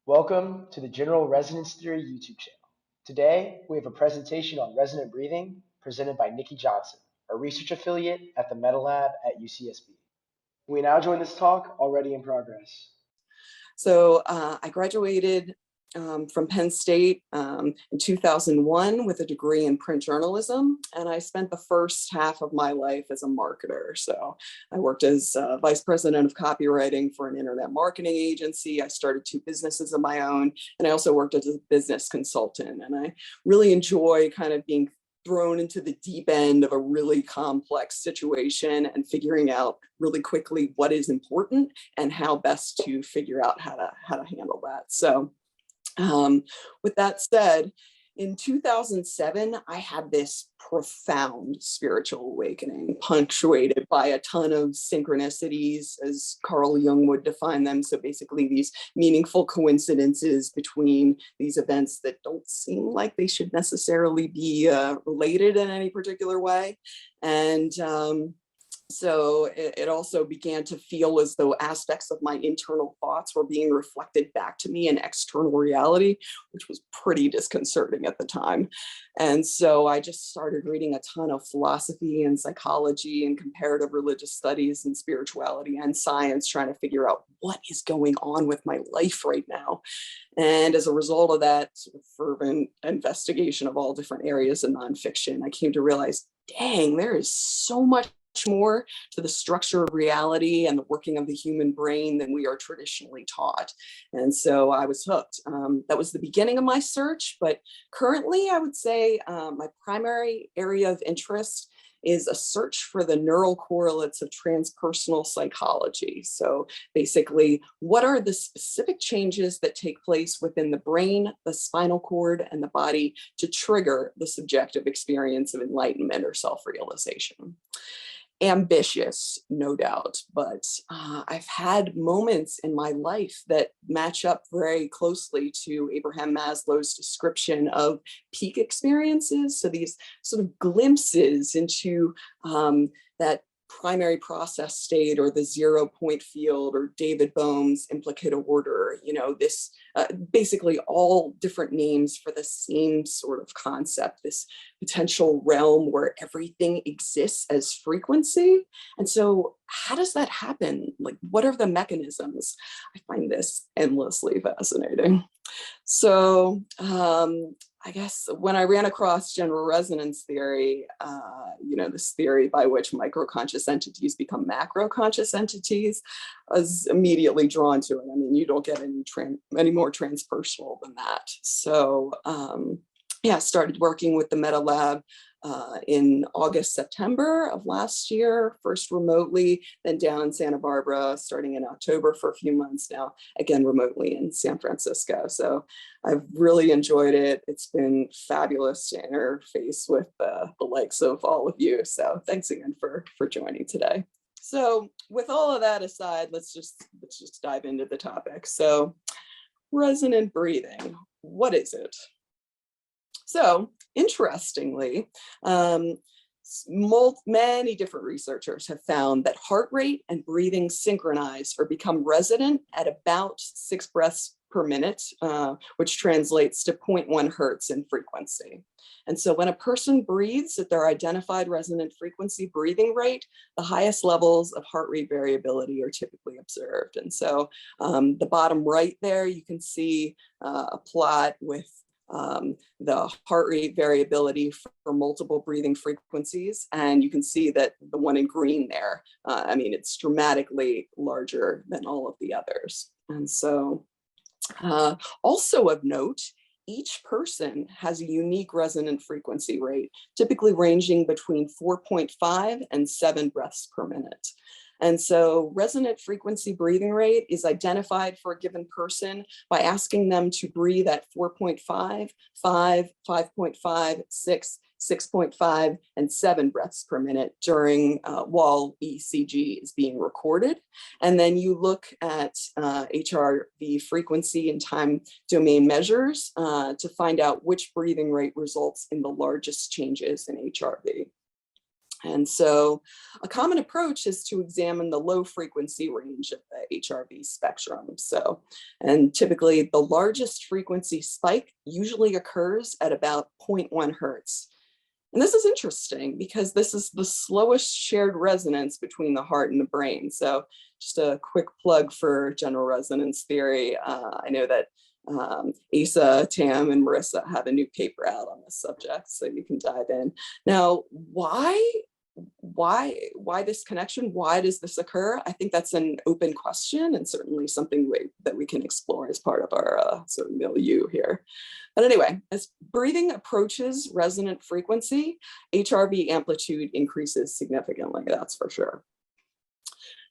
Welcome to the General Resonance Theory YouTube channel. Today, we have a presentation on resonant breathing presented by Nikki Johnson, a research affiliate at the Meta Lab at UCSB. We now join this talk already in progress. So I graduated from Penn State in 2001 with a degree in print journalism, and I spent the first half of my life as a marketer. So I worked as vice president of copywriting for an internet marketing agency. I started two businesses of my own, and I also worked as a business consultant. And I really enjoy kind of being thrown into the deep end of a really complex situation and figuring out really quickly what is important and how best to figure out how to handle that. So with that said, in 2007, I had this profound spiritual awakening, punctuated by a ton of synchronicities, as Carl Jung would define them. So basically these meaningful coincidences between these events that don't seem like they should necessarily be related in any particular way. And so it also began to feel as though aspects of my internal thoughts were being reflected back to me in external reality, which was pretty disconcerting at the time. And so I just started reading a ton of philosophy and psychology and comparative religious studies and spirituality and science, trying to figure out what is going on with my life right now. And as a result of that sort of fervent investigation of all different areas of nonfiction, I came to realize, dang, there is so much more to the structure of reality and the working of the human brain than we are traditionally taught. And so I was hooked. That was the beginning of my search, but currently I would say my primary area of interest is a search for the neural correlates of transpersonal psychology. So basically, what are the specific changes that take place within the brain, the spinal cord, and the body to trigger the subjective experience of enlightenment or self-realization? Ambitious, no doubt, but I've had moments in my life that match up very closely to Abraham Maslow's description of peak experiences. So these sort of glimpses into that primary process state, or the 0 point field, or David Bohm's implicate order, this basically all different names for the same sort of concept, this potential realm where everything exists as frequency. And so how does that happen? Like, what are the mechanisms? I find this endlessly fascinating. So I guess when I ran across general resonance theory, this theory by which micro-conscious entities become macro-conscious entities, I was immediately drawn to it. I mean, you don't get any more transpersonal than that. So I started working with the Meta Lab in August, September of last year, first remotely, then down in Santa Barbara, starting in October for a few months now, again remotely in San Francisco. So I've really enjoyed it. It's been fabulous to interface with the likes of all of you. So thanks again for joining today. So with all of that aside, let's just dive into the topic. So resonant breathing, what is it? So interestingly, many different researchers have found that heart rate and breathing synchronize or become resonant at about 6 breaths per minute, which translates to 0.1 hertz in frequency. And so when a person breathes at their identified resonant frequency breathing rate, the highest levels of heart rate variability are typically observed. And so the bottom right there, you can see a plot with the heart rate variability for multiple breathing frequencies. And you can see that the one in green there, it's dramatically larger than all of the others. And so also of note, each person has a unique resonant frequency rate, typically ranging between 4.5 and 7 breaths per minute. And so resonant frequency breathing rate is identified for a given person by asking them to breathe at 4.5, 5, 5.5, 6, 6.5, and 7 breaths per minute during while ECG is being recorded. And then you look at HRV frequency and time domain measures to find out which breathing rate results in the largest changes in HRV. And so a common approach is to examine the low frequency range of the HRV spectrum. So, and typically the largest frequency spike usually occurs at about 0.1 hertz. And this is interesting because this is the slowest shared resonance between the heart and the brain. So just a quick plug for general resonance theory. I know that Asa, Tam, and Marissa have a new paper out on this subject, so you can dive in. Now, why this connection? Why does this occur? I think that's an open question and certainly something that we can explore as part of our sort of milieu here. But anyway, as breathing approaches resonant frequency, HRV amplitude increases significantly, that's for sure.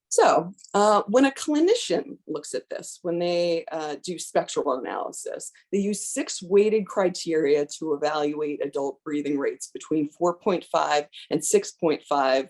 So when a clinician looks at this, when they do spectral analysis, they use 6 weighted criteria to evaluate adult breathing rates between 4.5 and 6.5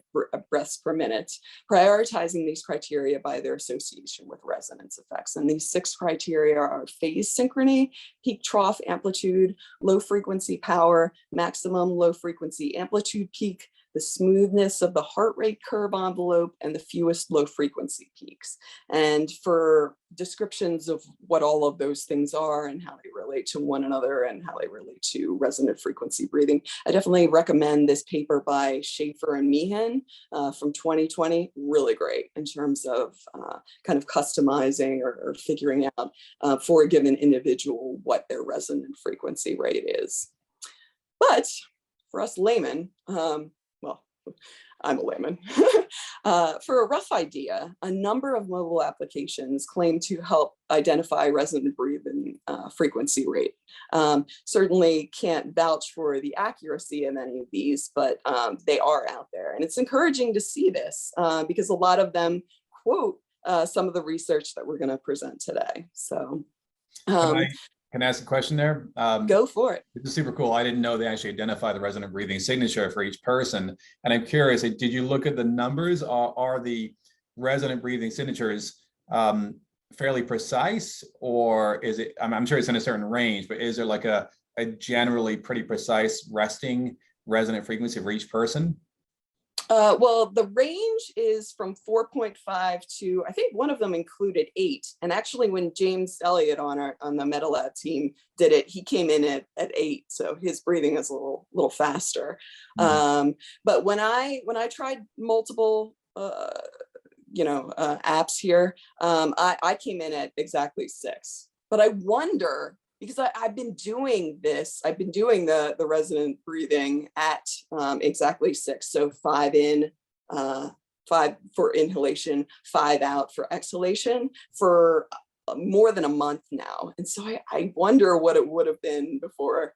breaths per minute, prioritizing these criteria by their association with resonance effects. And these 6 criteria are phase synchrony, peak trough amplitude, low frequency power, maximum low frequency amplitude peak, the smoothness of the heart rate curve envelope, and the fewest low frequency peaks. And for descriptions of what all of those things are and how they relate to one another and how they relate to resonant frequency breathing, I definitely recommend this paper by Schaefer and Meehan from 2020. Really great in terms of kind of customizing or figuring out for a given individual what their resonant frequency rate is. But for us laymen, well, I'm a layman. For a rough idea, a number of mobile applications claim to help identify resonant breathing frequency rate. Certainly can't vouch for the accuracy of any of these, but they are out there. And it's encouraging to see this because a lot of them quote some of the research that we're going to present today. So can I ask a question there? Go for it. This is super cool. I didn't know they actually identify the resonant breathing signature for each person. And I'm curious, did you look at the numbers? Are the resonant breathing signatures fairly precise, or is it, I'm sure it's in a certain range, but is there like a generally pretty precise resting resonant frequency for each person? Well, the range is from 4.5 to, I think one of them included 8. And actually when James Elliott on the MetaLab team did it, he came in at 8. So his breathing is a little faster. Mm-hmm. But when I tried multiple, apps here, I came in at exactly 6. But I wonder, because I've been doing this, I've been doing the resonant breathing at exactly 6. So 5 in, 5 for inhalation, 5 out for exhalation for more than a month now. And so I wonder what it would have been before,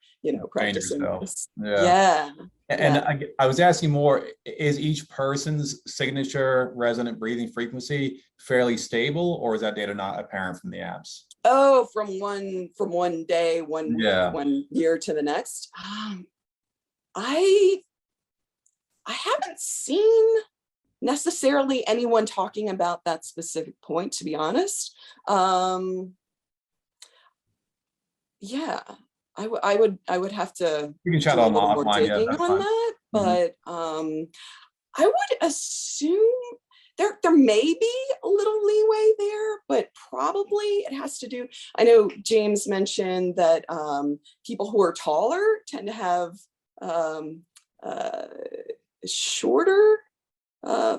practicing this. Yeah. And I was asking more, is each person's signature resonant breathing frequency fairly stable, or is that data not apparent from the apps? Oh, from one day, one year to the next. I haven't seen necessarily anyone talking about that specific point, to be honest. Yeah, I would have to you can chat do a on little more offline, digging on that, but I would assume there may be a little leeway there, but probably it has to do, I know James mentioned that people who are taller tend to have shorter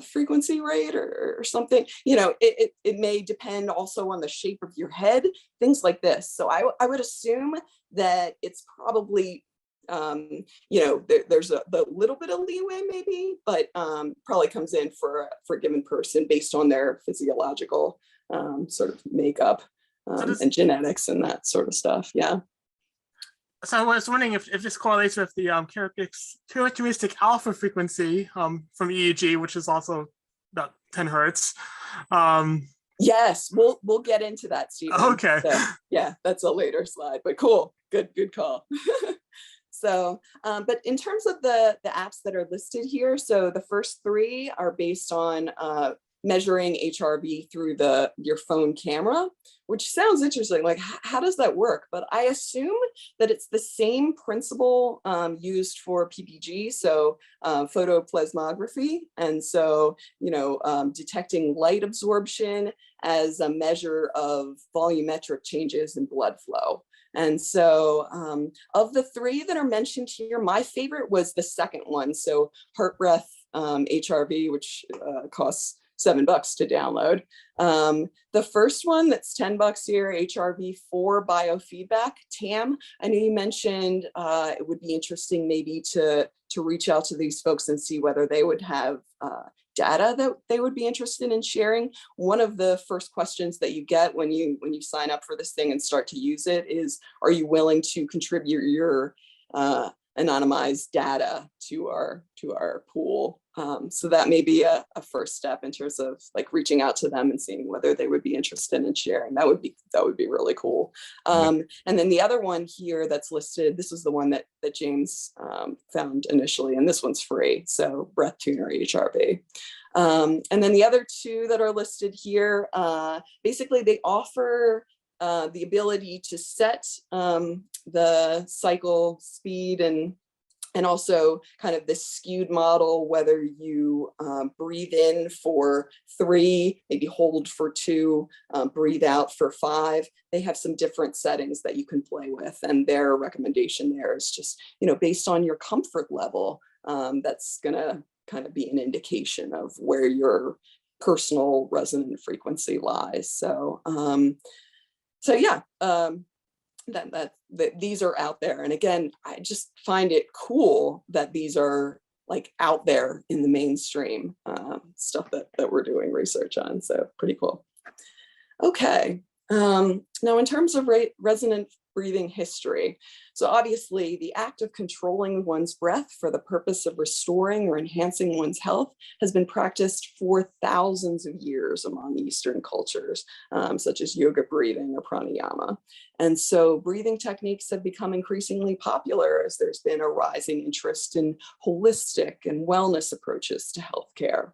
frequency rate or something. It may depend also on the shape of your head, things like this. So I would assume that it's probably there's a little bit of leeway maybe, but probably comes in for a given person based on their physiological sort of makeup and genetics and that sort of stuff. Yeah. So I was wondering if this correlates with the characteristic alpha frequency from EEG, which is also about 10 hertz. Yes, we'll get into that, Stephen. Okay. So, yeah, that's a later slide, but cool. Good call. So, but in terms of the apps that are listed here, so the first 3 are based on measuring HRV through your phone camera, which sounds interesting. Like, how does that work? But I assume that it's the same principle used for PPG, so photoplasmography, and so detecting light absorption as a measure of volumetric changes in blood flow. And so of the three that are mentioned here, my favorite was the second one. So heart breath HRV, which costs $7 to download. The first one that's $10 here, HRV4 biofeedback, TAM. I know you mentioned it would be interesting maybe to reach out to these folks and see whether they would have data that they would be interested in sharing. One of the first questions that you get when you sign up for this thing and start to use it is, are you willing to contribute your anonymized data to our pool? So that may be a first step in terms of like reaching out to them and seeing whether they would be interested in sharing. That would be really cool. And then the other one here that's listed, this is the one that James found initially, and this one's free. So breath tuner HRV. And then the other two that are listed here, basically they offer the ability to set the cycle speed and also kind of this skewed model, whether you breathe in for 3, maybe hold for 2, breathe out for 5. They have some different settings that you can play with, and their recommendation there is just, based on your comfort level, that's gonna kind of be an indication of where your personal resonant frequency lies. So, yeah. That these are out there. And again, I just find it cool that these are like out there in the mainstream stuff that we're doing research on. So pretty cool. Okay. Now in terms of resonant breathing history, so obviously the act of controlling one's breath for the purpose of restoring or enhancing one's health has been practiced for thousands of years among Eastern cultures, such as yoga breathing or pranayama. And so breathing techniques have become increasingly popular as there's been a rising interest in holistic and wellness approaches to healthcare.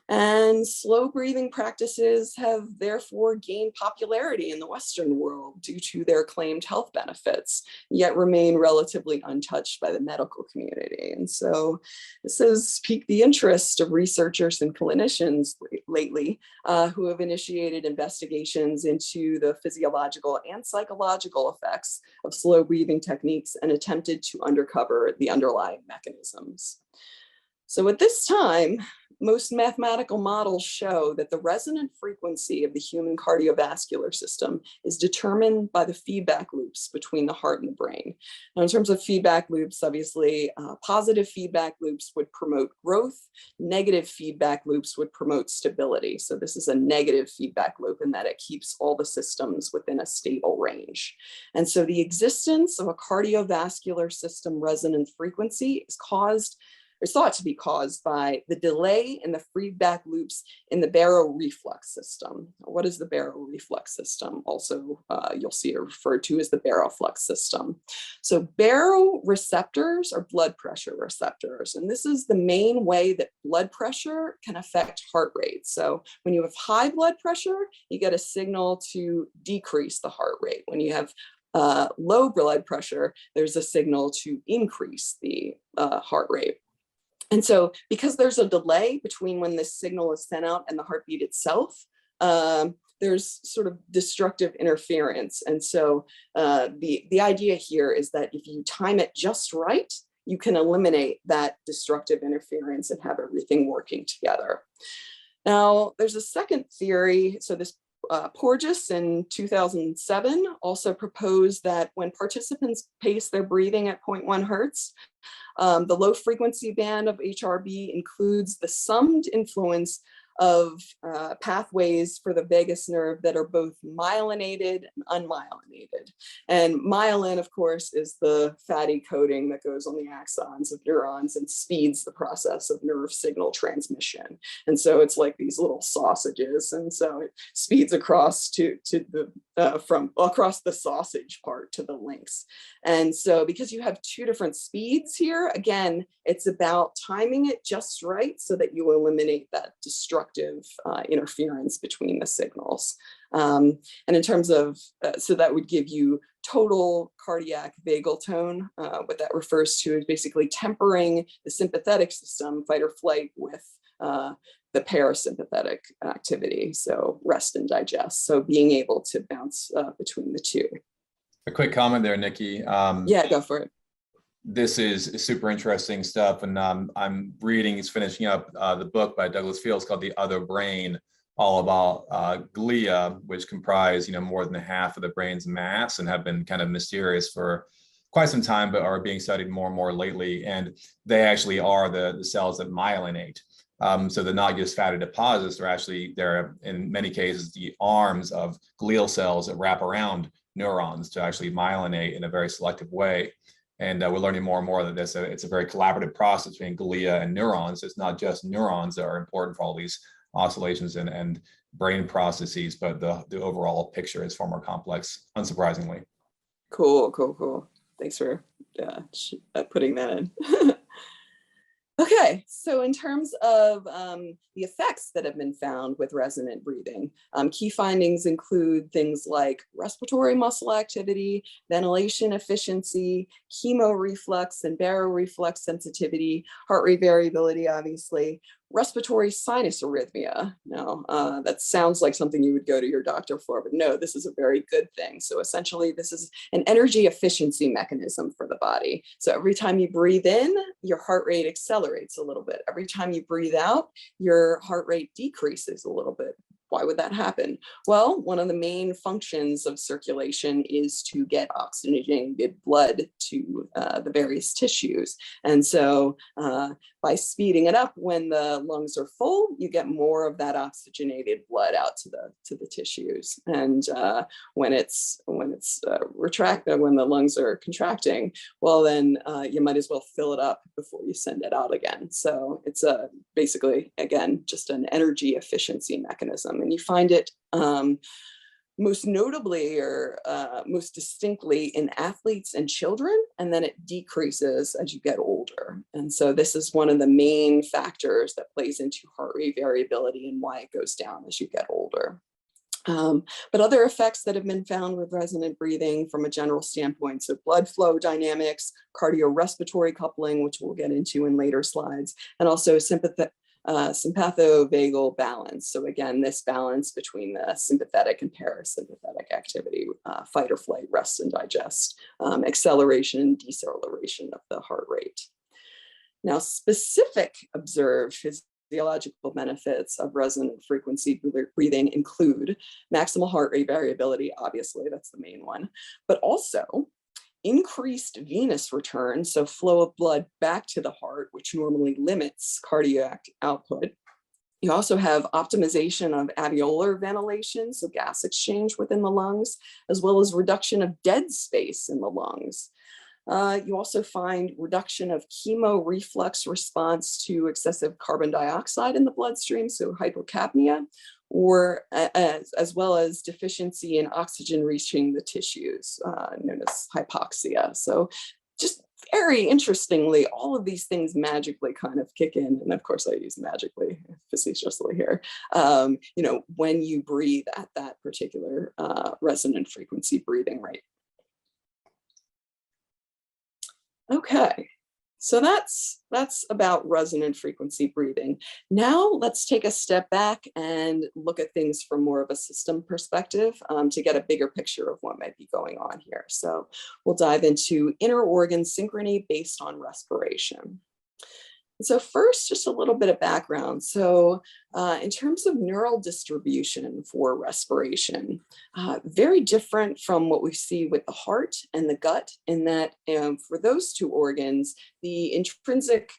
And slow breathing practices have therefore gained popularity in the Western world due to their claimed health benefits, yet remain relatively untouched by the medical community. And so this has piqued the interest of researchers and clinicians lately who have initiated investigations into the physiological and psychological effects of slow breathing techniques and attempted to uncover the underlying mechanisms. So at this time, most mathematical models show that the resonant frequency of the human cardiovascular system is determined by the feedback loops between the heart and the brain. Now, in terms of feedback loops, obviously, positive feedback loops would promote growth, negative feedback loops would promote stability. So this is a negative feedback loop in that it keeps all the systems within a stable range. And so the existence of a cardiovascular system resonant frequency is thought to be caused by the delay in the feedback loops in the baroreflex system. What is the baroreflex system? Also, you'll see it referred to as the baroflex system. So baroreceptors are blood pressure receptors, and this is the main way that blood pressure can affect heart rate. So when you have high blood pressure, you get a signal to decrease the heart rate. When you have low blood pressure, there's a signal to increase the heart rate. And so because there's a delay between when this signal is sent out and the heartbeat itself, there's sort of destructive interference. And so the idea here is that if you time it just right, you can eliminate that destructive interference and have everything working together. Now, there's a second theory. So this Porges in 2007 also proposed that when participants pace their breathing at 0.1 hertz, the low frequency band of HRV includes the summed influence of pathways for the vagus nerve that are both myelinated and unmyelinated. And myelin, of course, is the fatty coating that goes on the axons of neurons and speeds the process of nerve signal transmission. And so it's like these little sausages. And so it speeds across from across the sausage part to the links. And so because you have two different speeds here, again, it's about timing it just right so that you eliminate that destructive destructive interference between the signals. And in terms of, so that would give you total cardiac vagal tone. What that refers to is basically tempering the sympathetic system, fight or flight, with the parasympathetic activity, so rest and digest. So being able to bounce between the two. A quick comment there, Nikki. Yeah, go for it. This is super interesting stuff, and I'm finishing up the book by Douglas Fields called The Other Brain, all about glia, which comprise more than half of the brain's mass and have been kind of mysterious for quite some time, but are being studied more and more lately. And they actually are the cells that myelinate. So they're not just fatty deposits; they're in many cases the arms of glial cells that wrap around neurons to actually myelinate in a very selective way. And we're learning more and more that it's a very collaborative process between glia and neurons. It's not just neurons that are important for all these oscillations and brain processes, but the overall picture is far more complex, unsurprisingly. Cool. Thanks for putting that in. Okay, so in terms of the effects that have been found with resonant breathing, key findings include things like respiratory muscle activity, ventilation efficiency, chemoreflex and baroreflex sensitivity, heart rate variability, obviously, respiratory sinus arrhythmia. Now, that sounds like something you would go to your doctor for, but no, this is a very good thing. So essentially, this is an energy efficiency mechanism for the body. So every time you breathe in, your heart rate accelerates a little bit. Every time you breathe out, your heart rate decreases a little bit. Why would that happen? Well, one of the main functions of circulation is to get oxygenated blood to the various tissues. And so by speeding it up when the lungs are full, you get more of that oxygenated blood out to the tissues. And when it's retracted, when the lungs are contracting, well, then you might as well fill it up before you send it out again. So it's basically, again, just an energy efficiency mechanism. And you find it most notably or most distinctly in athletes and children, and then it decreases as you get older. And so this is one of the main factors that plays into heart rate variability and why it goes down as you get older. But other effects that have been found with resonant breathing from a general standpoint, so blood flow dynamics, cardiorespiratory coupling, which we'll get into in later slides, and also sympathovagal balance. So again, this balance between the sympathetic and parasympathetic activity, fight or flight, rest and digest, acceleration and deceleration of the heart rate. Now, specific observed physiological benefits of resonant frequency breathing include maximal heart rate variability, obviously, that's the main one, but also increased venous return, so flow of blood back to the heart, which normally limits cardiac output. You also have optimization of alveolar ventilation, so gas exchange within the lungs, as well as reduction of dead space in the lungs. You also find reduction of chemoreflex response to excessive carbon dioxide in the bloodstream, so hypocapnia, or as well as deficiency in oxygen reaching the tissues, known as hypoxia. So just very interestingly, all of these things magically kind of kick in. And of course I use magically facetiously here, when you breathe at that particular resonant frequency breathing rate. Okay, so that's about resonant frequency breathing. Now let's take a step back and look at things from more of a system perspective to get a bigger picture of what might be going on here. So we'll dive into inner organ synchrony based on respiration. So first, just a little bit of background. So in terms of neural distribution for respiration, very different from what we see with the heart and the gut, in that for those two organs, the intrinsic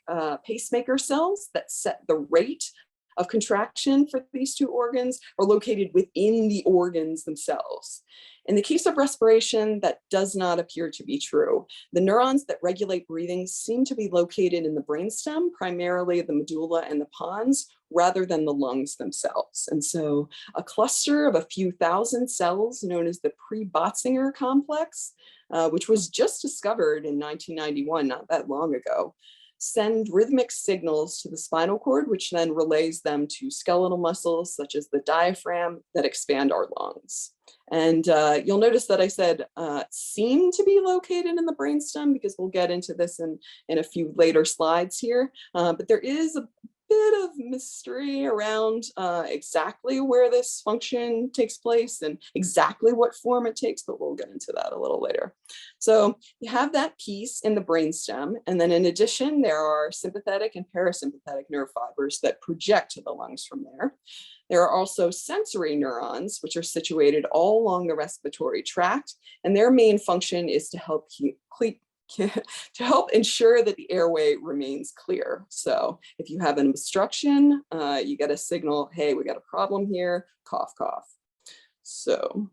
pacemaker cells that set the rate of contraction for these two organs are located within the organs themselves. In the case of respiration, that does not appear to be true. The neurons that regulate breathing seem to be located in the brainstem, primarily the medulla and the pons, rather than the lungs themselves. And so a cluster of a few thousand cells known as the pre-Botzinger complex, which was just discovered in 1991, not that long ago, send rhythmic signals to the spinal cord, which then relays them to skeletal muscles such as the diaphragm that expand our lungs. And you'll notice that I said seem to be located in the brainstem, because we'll get into this in a few later slides here. But there is a bit of mystery around exactly where this function takes place and exactly what form it takes, but we'll get into that a little later. So you have that piece in the brainstem, and then in addition, there are sympathetic and parasympathetic nerve fibers that project to the lungs from there. There are also sensory neurons, which are situated all along the respiratory tract, and their main function is to help ensure that the airway remains clear. So if you have an obstruction, you get a signal, hey, we got a problem here, cough, cough. So,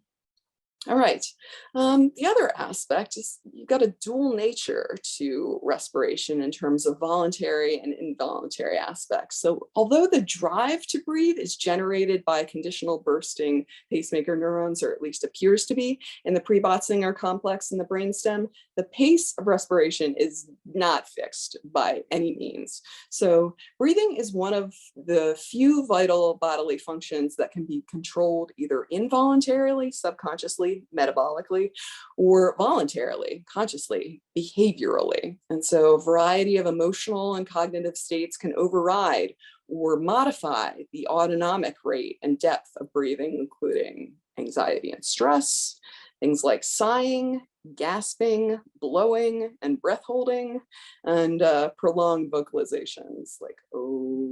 all right. The other aspect is you've got a dual nature to respiration in terms of voluntary and involuntary aspects. So although the drive to breathe is generated by conditional bursting pacemaker neurons, or at least appears to be, in the pre-Botzinger complex in the brainstem, the pace of respiration is not fixed by any means. So breathing is one of the few vital bodily functions that can be controlled either involuntarily, subconsciously, metabolically, or voluntarily, consciously, behaviorally. And so a variety of emotional and cognitive states can override or modify the autonomic rate and depth of breathing, including anxiety and stress, things like sighing, gasping, blowing, and breath holding, and prolonged vocalizations like, oh,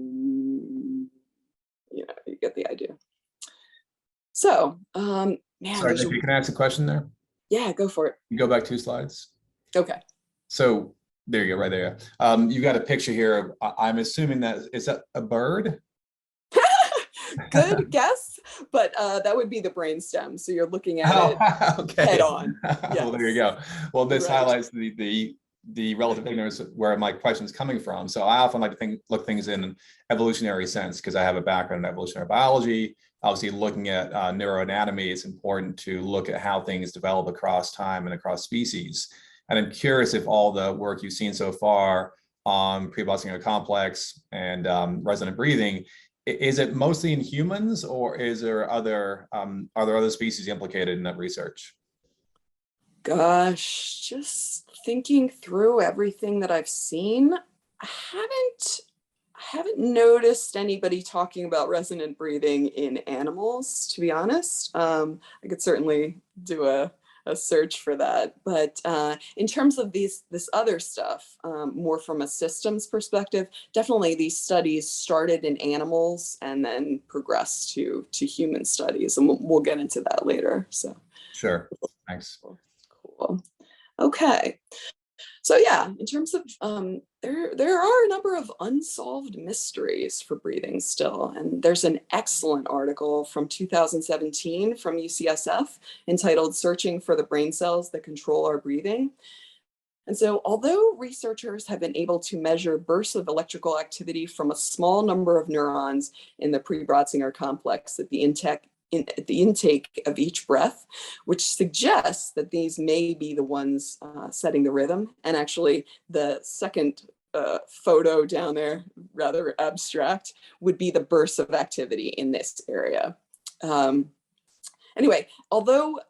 you get the idea. So, man, Sorry, Nikki, can I ask a question there? Yeah, go for it. You go back 2 slides. Okay. So there you go, right there. You've got a picture here. I'm assuming is that a bird? Good guess, but that would be the brainstem. So you're looking at it okay. head on. Yes. Well, there you go. Well, this Right. highlights the relative ignorance where my question is coming from. So I often like to look things in an evolutionary sense, because I have a background in evolutionary biology. Obviously, looking at neuroanatomy, it's important to look at how things develop across time and across species. And I'm curious if all the work you've seen so far on pre-Botzinger complex and resonant breathing, is it mostly in humans, or is there are there other species implicated in that research? Gosh, just thinking through everything that I've seen, I haven't noticed anybody talking about resonant breathing in animals, to be honest. I could certainly do a search for that. But in terms of this other stuff, more from a systems perspective, definitely these studies started in animals and then progressed to human studies. And we'll get into that later. So Sure, thanks. Cool. Okay. So yeah, in terms of, there are a number of unsolved mysteries for breathing still. And there's an excellent article from 2017 from UCSF entitled "Searching for the Brain Cells That Control Our Breathing." And so although researchers have been able to measure bursts of electrical activity from a small number of neurons in the pre-Botzinger complex at the intake of each breath, which suggests that these may be the ones setting the rhythm. And actually, the second photo down there, rather abstract, would be the bursts of activity in this area. Anyway, although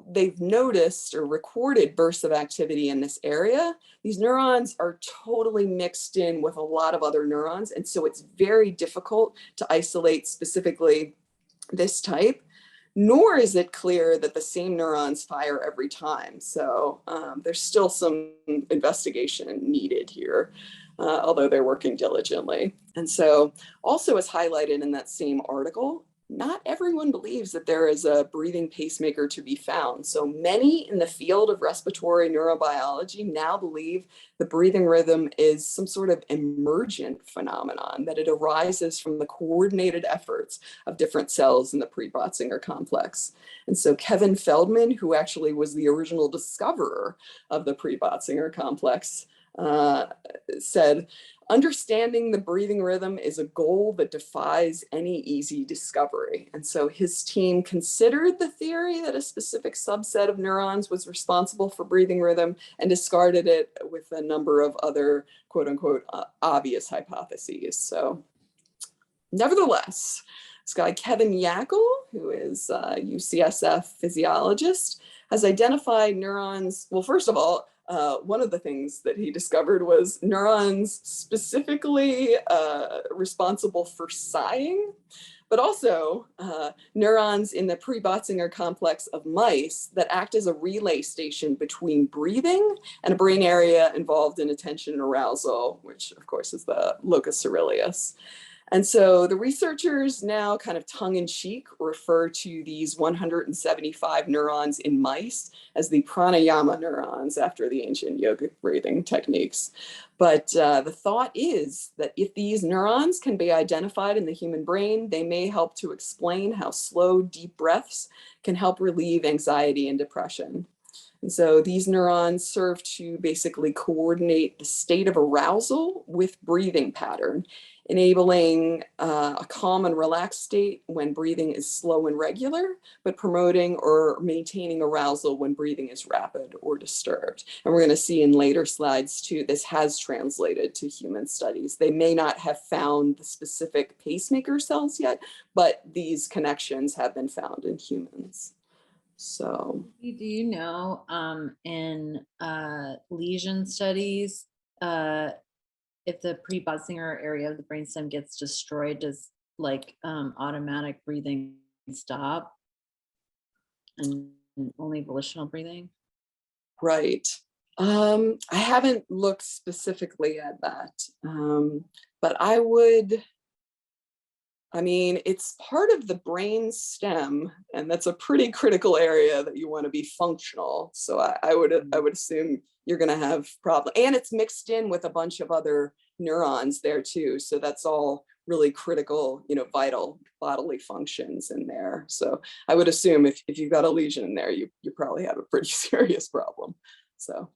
they've noticed or recorded bursts of activity in this area, these neurons are totally mixed in with a lot of other neurons. And so it's very difficult to isolate specifically this type, nor is it clear that the same neurons fire every time. So there's still some investigation needed here, although they're working diligently. And so also, as highlighted in that same article, not everyone believes that there is a breathing pacemaker to be found. So many in the field of respiratory neurobiology now believe the breathing rhythm is some sort of emergent phenomenon, that it arises from the coordinated efforts of different cells in the pre-Botzinger complex. And so Kevin Feldman, who actually was the original discoverer of the pre-Botzinger complex, said, understanding the breathing rhythm is a goal that defies any easy discovery. And so his team considered the theory that a specific subset of neurons was responsible for breathing rhythm and discarded it with a number of other quote unquote obvious hypotheses. So nevertheless, this guy, Kevin Yackel, who is a UCSF physiologist, has identified neurons. Well, first of all, one of the things that he discovered was neurons specifically responsible for sighing, but also neurons in the pre-Botzinger complex of mice that act as a relay station between breathing and a brain area involved in attention and arousal, which of course is the locus coeruleus. And so the researchers now kind of tongue-in-cheek refer to these 175 neurons in mice as the pranayama neurons after the ancient yogic breathing techniques. But the thought is that if these neurons can be identified in the human brain, they may help to explain how slow, deep breaths can help relieve anxiety and depression. And so these neurons serve to basically coordinate the state of arousal with breathing pattern, enabling a calm and relaxed state when breathing is slow and regular, but promoting or maintaining arousal when breathing is rapid or disturbed. And we're going to see in later slides too, this has translated to human studies. They may not have found the specific pacemaker cells yet, but these connections have been found in humans. So, do you know in lesion studies, if the pre-Botzinger area of the brainstem gets destroyed, does like automatic breathing stop and only volitional breathing? Right. I haven't looked specifically at that, but I mean, it's part of the brain stem, and that's a pretty critical area that you want to be functional. So I would assume you're going to have problems, and it's mixed in with a bunch of other neurons there too. So that's all really critical, vital bodily functions in there. So I would assume if you've got a lesion in there, you probably have a pretty serious problem. So,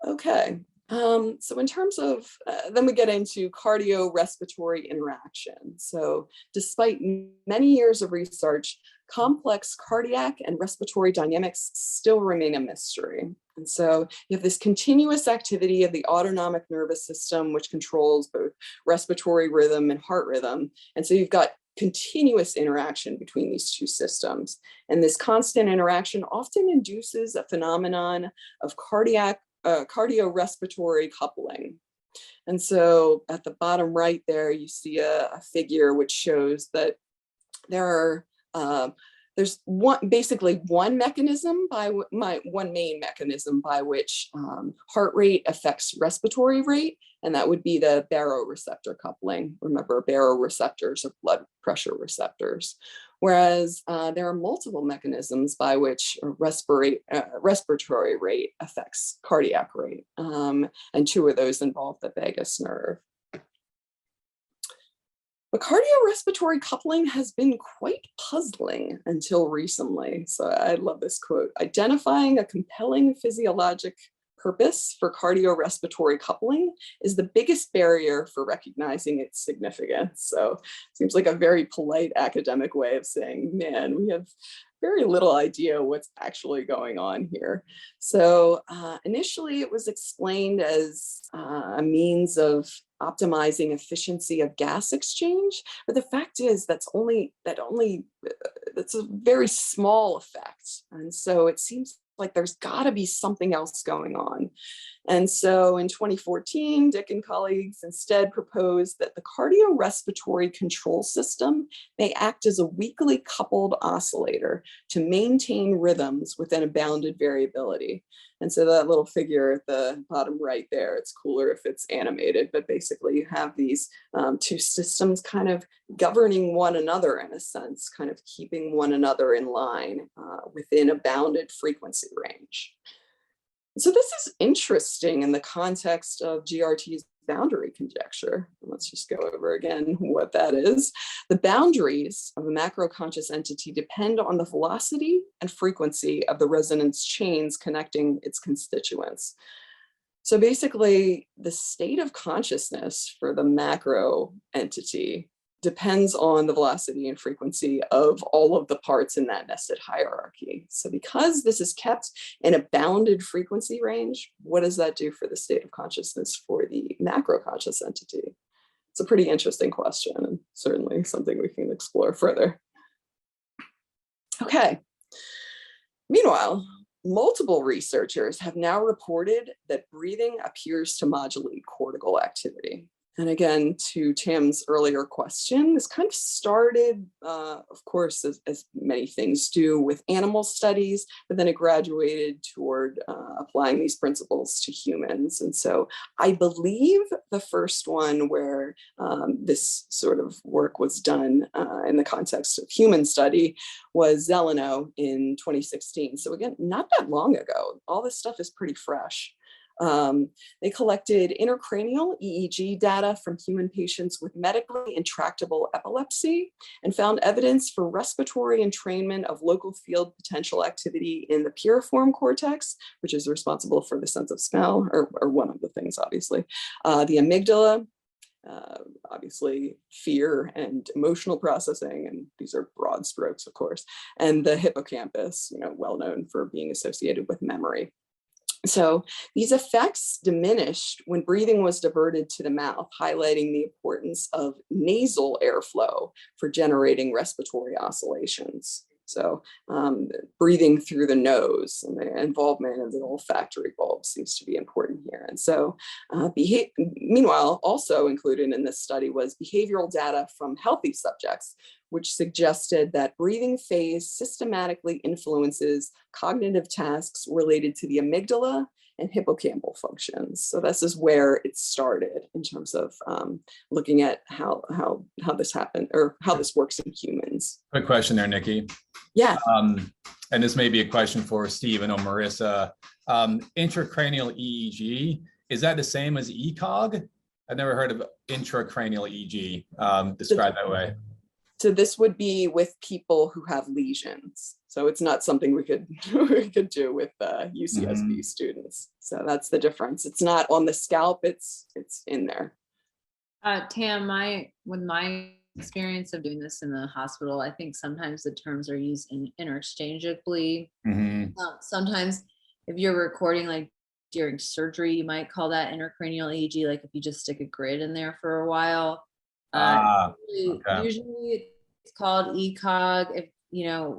okay. So in terms of, then we get into cardiorespiratory interaction. So despite many years of research, complex cardiac and respiratory dynamics still remain a mystery. And so you have this continuous activity of the autonomic nervous system, which controls both respiratory rhythm and heart rhythm. And so you've got continuous interaction between these two systems. And this constant interaction often induces a phenomenon of cardiorespiratory coupling. And so at the bottom right there, you see a figure which shows that there's basically one mechanism one main mechanism by which heart rate affects respiratory rate, and that would be the baroreceptor coupling. Remember, baroreceptors are blood pressure receptors. Whereas there are multiple mechanisms by which respiratory rate affects cardiac rate, and two of those involve the vagus nerve. But cardiorespiratory coupling has been quite puzzling until recently. So I love this quote: identifying a compelling physiologic purpose for cardiorespiratory coupling is the biggest barrier for recognizing its significance. So it seems like a very polite academic way of saying, man, we have very little idea what's actually going on here. So initially it was explained as a means of optimizing efficiency of gas exchange, but the fact is that's a very small effect. And so it seems like there's got to be something else going on. And so in 2014, Dick and colleagues instead proposed that the cardiorespiratory control system may act as a weakly coupled oscillator to maintain rhythms within a bounded variability. And so that little figure at the bottom right there, it's cooler if it's animated, but basically you have these two systems kind of governing one another in a sense, kind of keeping one another in line within a bounded frequency range. So this is interesting in the context of GRT's boundary conjecture. Let's just go over again what that is. The boundaries of a macroconscious entity depend on the velocity and frequency of the resonance chains connecting its constituents. So basically, the state of consciousness for the macro entity depends on the velocity and frequency of all of the parts in that nested hierarchy. So because this is kept in a bounded frequency range, what does that do for the state of consciousness for the macro conscious entity? It's a pretty interesting question, and certainly something we can explore further. Okay. Meanwhile, multiple researchers have now reported that breathing appears to modulate cortical activity. And again, to Tam's earlier question, this kind of started, of course, as many things do with animal studies, but then it graduated toward applying these principles to humans. And so I believe the first one where this sort of work was done in the context of human study was Zeleno in 2016. So again, not that long ago. All this stuff is pretty fresh. They collected intracranial EEG data from human patients with medically intractable epilepsy and found evidence for respiratory entrainment of local field potential activity in the piriform cortex, which is responsible for the sense of smell, or one of the things, obviously, the amygdala, obviously fear and emotional processing, and these are broad strokes, of course, and the hippocampus, well known for being associated with memory. So these effects diminished when breathing was diverted to the mouth, highlighting the importance of nasal airflow for generating respiratory oscillations. So breathing through the nose and the involvement of the olfactory bulb seems to be important here. And so meanwhile, also included in this study was behavioral data from healthy subjects, which suggested that breathing phase systematically influences cognitive tasks related to the amygdala and hippocampal functions. So this is where it started in terms of looking at how this happened, or how this works in humans. Quick question there, Nikki. Yeah. And this may be a question for Stephen or Marissa. Intracranial EEG, is that the same as ECOG? I've never heard of intracranial EEG described that way. So this would be with people who have lesions. So it's not something we could do with UCSB students. So that's the difference. It's not on the scalp, it's in there. Tam, with my experience of doing this in the hospital, I think sometimes the terms are used interchangeably. Sometimes if you're recording like during surgery, you might call that intracranial EEG, like if you just stick a grid in there for a while. Usually it's called ECOG, if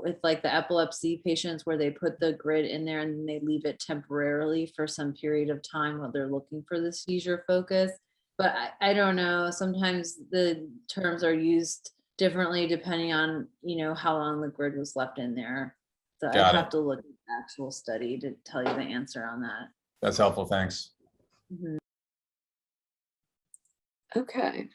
with like the epilepsy patients where they put the grid in there and then they leave it temporarily for some period of time while they're looking for the seizure focus. But I don't know, sometimes the terms are used differently depending on how long the grid was left in there. So I have to look at the actual study to tell you the answer on that. That's helpful, thanks. Okay.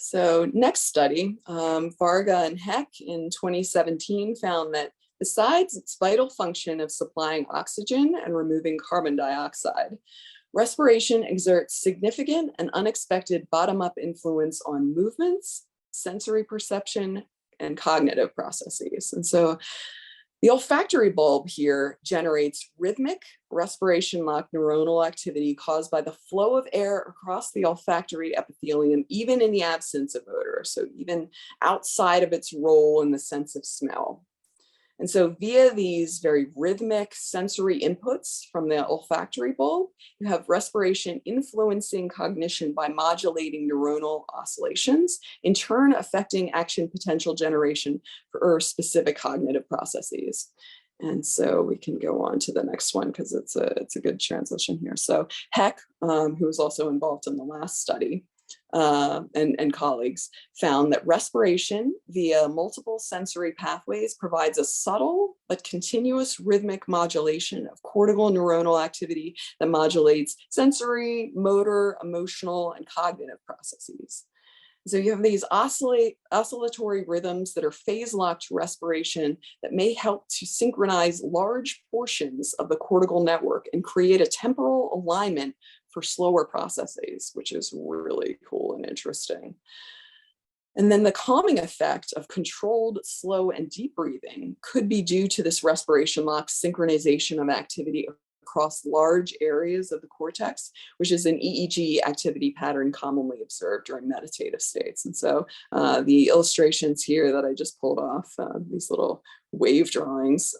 So next study, Varga and Heck in 2017 found that besides its vital function of supplying oxygen and removing carbon dioxide, respiration exerts significant and unexpected bottom-up influence on movements, sensory perception, and cognitive processes. And so the olfactory bulb here generates rhythmic respiration-locked neuronal activity caused by the flow of air across the olfactory epithelium, even in the absence of odor, so even outside of its role in the sense of smell. And so via these very rhythmic sensory inputs from the olfactory bulb, you have respiration influencing cognition by modulating neuronal oscillations, in turn affecting action potential generation for specific cognitive processes. And so we can go on to the next one because it's a good transition here. So Heck, who was also involved in the last study, and colleagues found that respiration via multiple sensory pathways provides a subtle but continuous rhythmic modulation of cortical neuronal activity that modulates sensory, motor, emotional, and cognitive processes. So you have these oscillatory rhythms that are phase-locked to respiration that may help to synchronize large portions of the cortical network and create a temporal alignment for slower processes, which is really cool and interesting. And then the calming effect of controlled, slow, and deep breathing could be due to this respiration lock synchronization of activity across large areas of the cortex, which is an EEG activity pattern commonly observed during meditative states. And so the illustrations here that I just pulled off, these little wave drawings,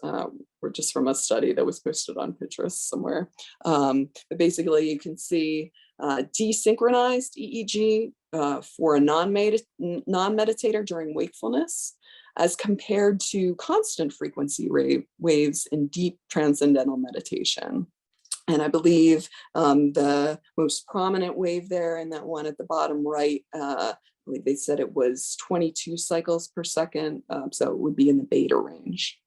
were just from a study that was posted on Pinterest somewhere. But basically you can see desynchronized EEG for a non-meditator during wakefulness, as compared to constant frequency waves in deep transcendental meditation. And I believe the most prominent wave there in that one at the bottom right, I believe they said it was 22 cycles per second, so it would be in the beta range.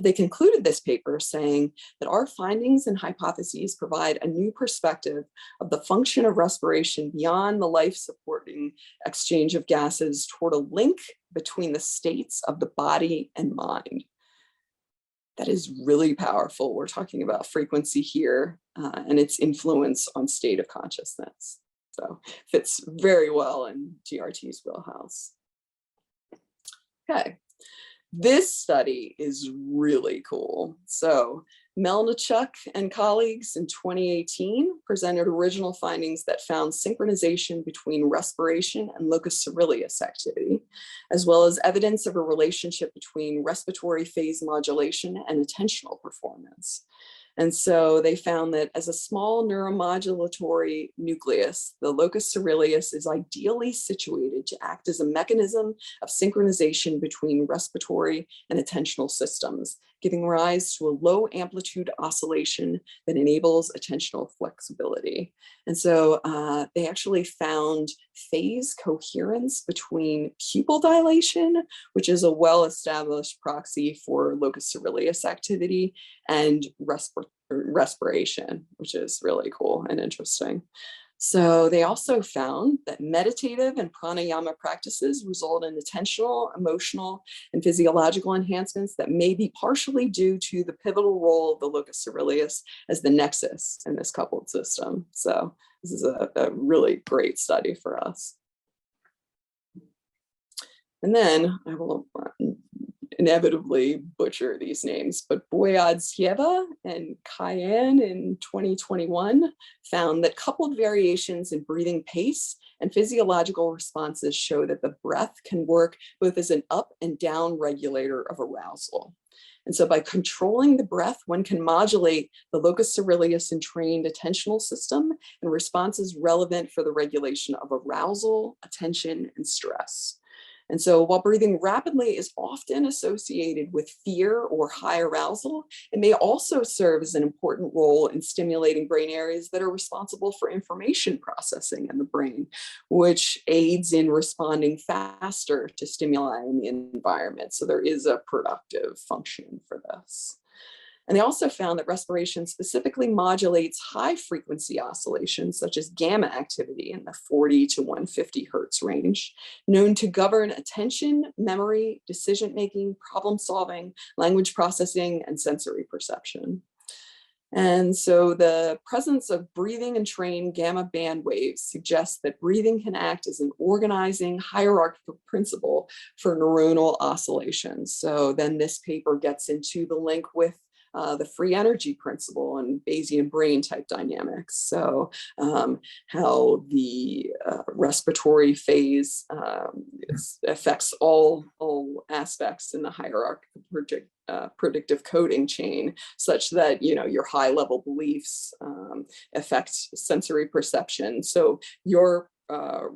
They concluded this paper saying that our findings and hypotheses provide a new perspective of the function of respiration beyond the life-supporting exchange of gases toward a link between the states of the body and mind. That is really powerful. We're talking about frequency here and its influence on state of consciousness. So fits very well in GRT's wheelhouse. Okay. This study is really cool. So Melnichuk and colleagues in 2018 presented original findings that found synchronization between respiration and locus coeruleus activity, as well as evidence of a relationship between respiratory phase modulation and attentional performance. And so they found that as a small neuromodulatory nucleus, the locus coeruleus is ideally situated to act as a mechanism of synchronization between respiratory and attentional systems, giving rise to a low amplitude oscillation that enables attentional flexibility. And so they actually found phase coherence between pupil dilation, which is a well-established proxy for locus coeruleus activity, and respiration, which is really cool and interesting. So they also found that meditative and pranayama practices result in attentional, emotional, and physiological enhancements that may be partially due to the pivotal role of the locus coeruleus as the nexus in this coupled system. So this is a really great study for us. And then I will inevitably butcher these names, but Boyadzyeva and Cayenne in 2021 found that coupled variations in breathing pace and physiological responses show that the breath can work both as an up and down regulator of arousal. And so by controlling the breath, one can modulate the locus coeruleus and trained attentional system and responses relevant for the regulation of arousal, attention, and stress. And so while breathing rapidly is often associated with fear or high arousal, it may also serve as an important role in stimulating brain areas that are responsible for information processing in the brain, which aids in responding faster to stimuli in the environment. So there is a productive function for this. And they also found that respiration specifically modulates high frequency oscillations such as gamma activity in the 40 to 150 hertz range, known to govern attention, memory, decision-making, problem solving, language processing, and sensory perception. And so the presence of breathing and trained gamma band waves suggests that breathing can act as an organizing hierarchical principle for neuronal oscillations. So then this paper gets into the link with the free energy principle and Bayesian brain type dynamics. So how the respiratory phase affects all aspects in the hierarchical predictive coding chain, such that your high level beliefs affect sensory perception. So your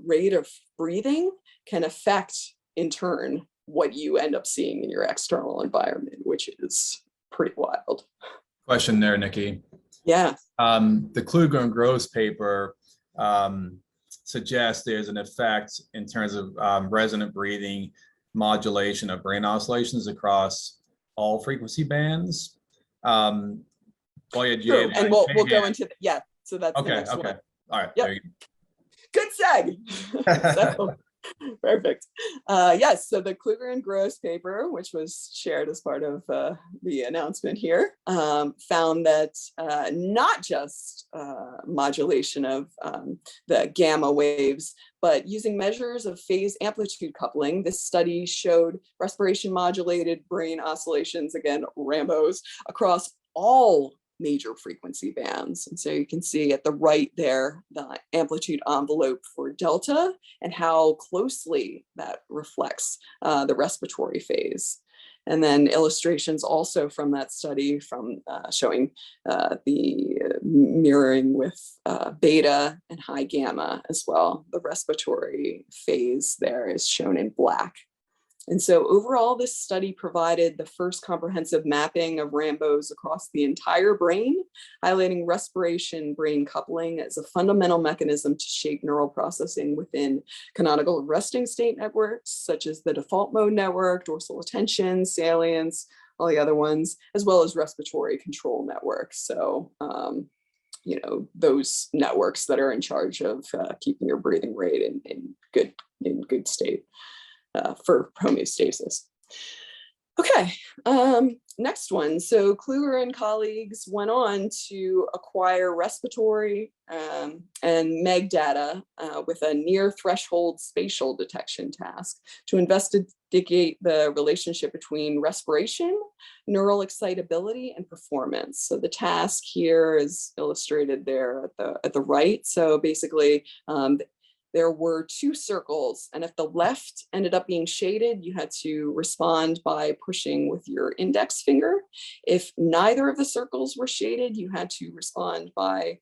rate of breathing can affect in turn what you end up seeing in your external environment, which is pretty wild. Question there, Nikki. Yeah. The Kluger and Gross paper suggests there's an effect in terms of resonant breathing modulation of brain oscillations across all frequency bands. True. And we'll go into yeah. So that's okay. The next okay. one. All right. Yep. There you go. Good seg. So, perfect. Yes, so the Kluger and Gross paper, which was shared as part of the announcement here, found that not just modulation of the gamma waves, but using measures of phase amplitude coupling, this study showed respiration modulated brain oscillations, again, Rambos, across all major frequency bands. And so you can see at the right there, the amplitude envelope for delta and how closely that reflects the respiratory phase. And then illustrations also from that study from showing the mirroring with beta and high gamma as well. The respiratory phase there is shown in black. And so overall, this study provided the first comprehensive mapping of Rambos across the entire brain, highlighting respiration brain coupling as a fundamental mechanism to shape neural processing within canonical resting state networks, such as the default mode network, dorsal attention, salience, all the other ones, as well as respiratory control networks. So, you know, those networks that are in charge of keeping your breathing rate in good state. For homeostasis. Okay, next one. So Kluger and colleagues went on to acquire respiratory and MEG data with a near threshold spatial detection task to investigate the relationship between respiration, neural excitability, and performance. So the task here is illustrated there at the right. So basically, there were two circles, and if the left ended up being shaded, you had to respond by pushing with your index finger. If neither of the circles were shaded, you had to respond by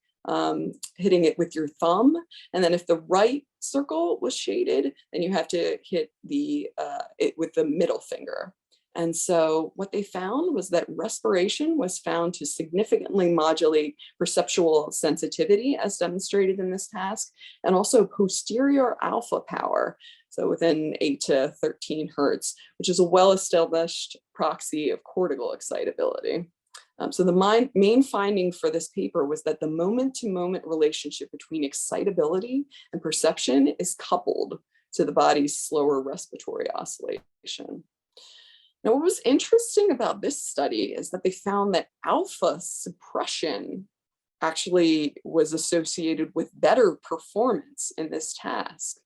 hitting it with your thumb. And then if the right circle was shaded, then you have to hit it with the middle finger. And so what they found was that respiration was found to significantly modulate perceptual sensitivity as demonstrated in this task, and also posterior alpha power, so within 8 to 13 hertz, which is a well-established proxy of cortical excitability. So the main finding for this paper was that the moment-to-moment relationship between excitability and perception is coupled to the body's slower respiratory oscillation. Now, what was interesting about this study is that they found that alpha suppression actually was associated with better performance in this task.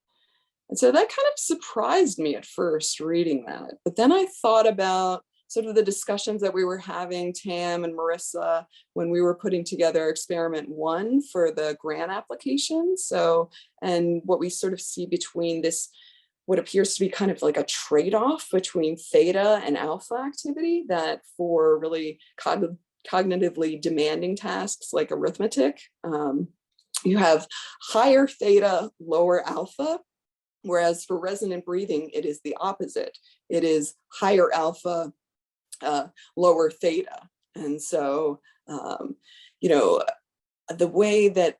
And so that kind of surprised me at first reading that. But then I thought about sort of the discussions that we were having, Tam and Marissa, when we were putting together experiment 1 for the grant application. So, and what we sort of see between this, what appears to be kind of like a trade-off between theta and alpha activity, that for really cognitively demanding tasks like arithmetic, you have higher theta, lower alpha, whereas for resonant breathing, it is the opposite. It is higher alpha, lower theta. And so, you know, the way that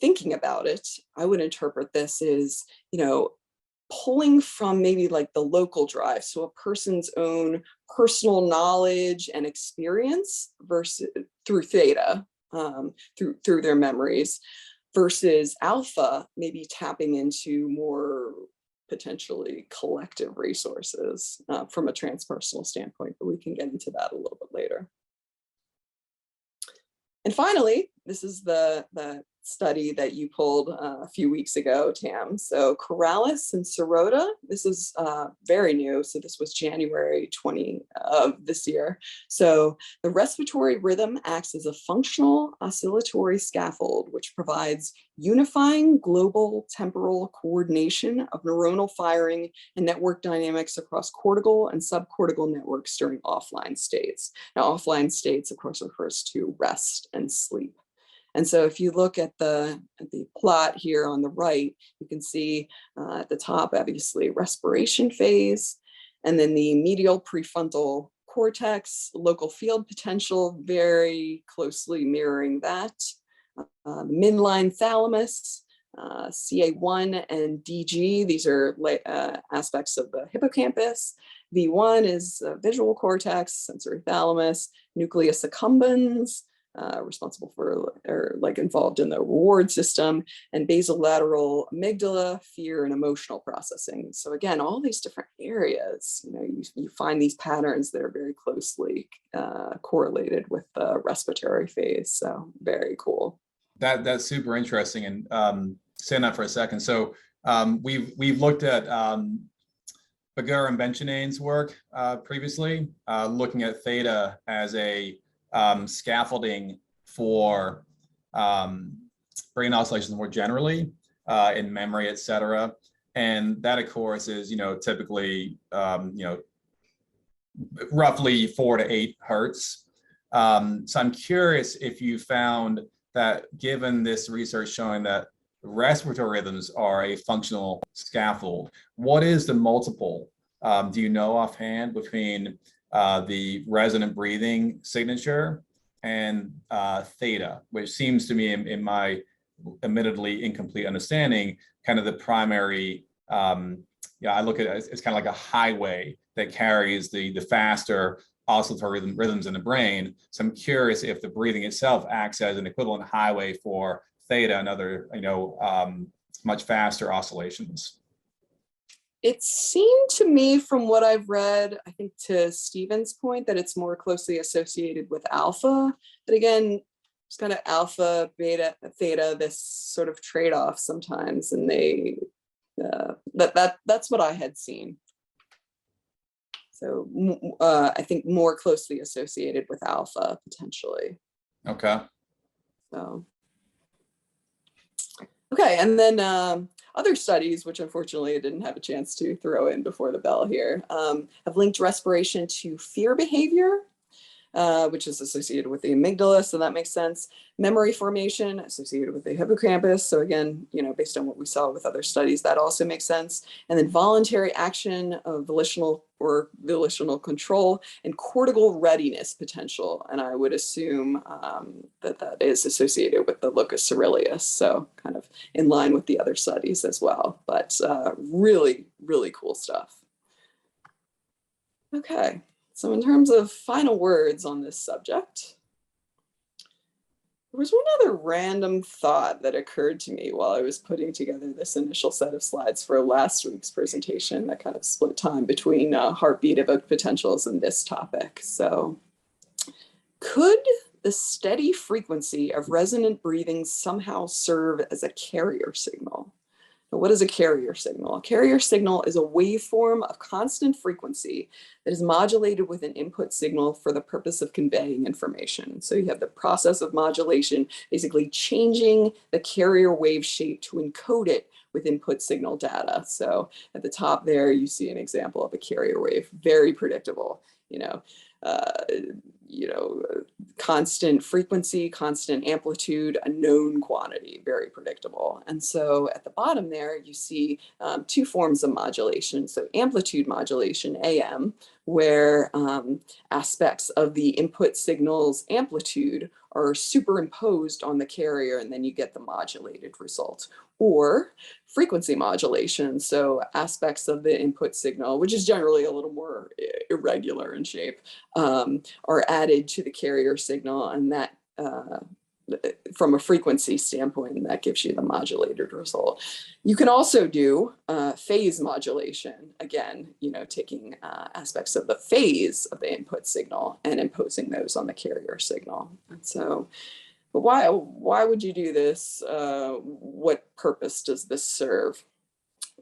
thinking about it, I would interpret this is, you know, pulling from maybe like the local drive, so a person's own personal knowledge and experience versus through theta, through their memories, versus alpha, maybe tapping into more potentially collective resources from a transpersonal standpoint, but we can get into that a little bit later. And finally, this is the study that you pulled a few weeks ago, Tam. So Corrales and Sirota, this is very new. So this was January 20 of this year. So the respiratory rhythm acts as a functional oscillatory scaffold, which provides unifying global temporal coordination of neuronal firing and network dynamics across cortical and subcortical networks during offline states. Now, offline states, of course, refers to rest and sleep. And so if you look at the plot here on the right, you can see at the top, obviously, respiration phase, and then the medial prefrontal cortex, local field potential, very closely mirroring that. Midline thalamus, CA1 and DG, these are aspects of the hippocampus. V1 is visual cortex, sensory thalamus, nucleus accumbens, responsible for, or like involved in the reward system, and basolateral amygdala, fear and emotional processing. So again, all these different areas, you know, you find these patterns that are very closely correlated with the respiratory phase. So very cool. That's super interesting. And saying that for a second. So we've looked at Bagura and Benchinane's work previously, looking at theta as a scaffolding for brain oscillations more generally in memory, et cetera. And that, of course, is, typically, roughly 4 to 8 hertz. So I'm curious if you found that, given this research showing that respiratory rhythms are a functional scaffold, what is the multiple, do you know offhand, between the resonant breathing signature and theta, which seems to me, in my admittedly incomplete understanding, kind of the primary, I look at it as kind of like a highway that carries the faster oscillatory rhythms in the brain. So I'm curious if the breathing itself acts as an equivalent highway for theta and other, much faster oscillations. It seemed to me, from what I've read, I think to Stephen's point, that it's more closely associated with alpha. But again, it's kind of alpha, beta, theta, this sort of trade-off sometimes, and that's what I had seen. So I think more closely associated with alpha potentially. Okay. So, okay, and then other studies, which unfortunately I didn't have a chance to throw in before the bell here, have linked respiration to fear behavior, which is associated with the amygdala, so that makes sense. Memory formation associated with the hippocampus. So again, based on what we saw with other studies, that also makes sense. And then voluntary action of volitional control and cortical readiness potential. And I would assume that is associated with the locus coeruleus. So kind of in line with the other studies as well, but really, really cool stuff. Okay. So in terms of final words on this subject, there was one other random thought that occurred to me while I was putting together this initial set of slides for last week's presentation that kind of split time between heartbeat evoked potentials and this topic. So could the steady frequency of resonant breathing somehow serve as a carrier signal? Now, what is a carrier signal? A carrier signal is a waveform of constant frequency that is modulated with an input signal for the purpose of conveying information. So you have the process of modulation, basically changing the carrier wave shape to encode it with input signal data. So at the top there, you see an example of a carrier wave, very predictable, constant frequency, constant amplitude, a known quantity, very predictable. And so at the bottom there, you see 2 forms of modulation. So amplitude modulation, AM, where aspects of the input signal's amplitude are superimposed on the carrier, and then you get the modulated result. Or frequency modulation, so aspects of the input signal, which is generally a little more irregular in shape, are added to the carrier signal, and that from a frequency standpoint, and that gives you the modulated result. You can also do phase modulation, again, taking aspects of the phase of the input signal and imposing those on the carrier signal. And so, but why would you do this? What purpose does this serve?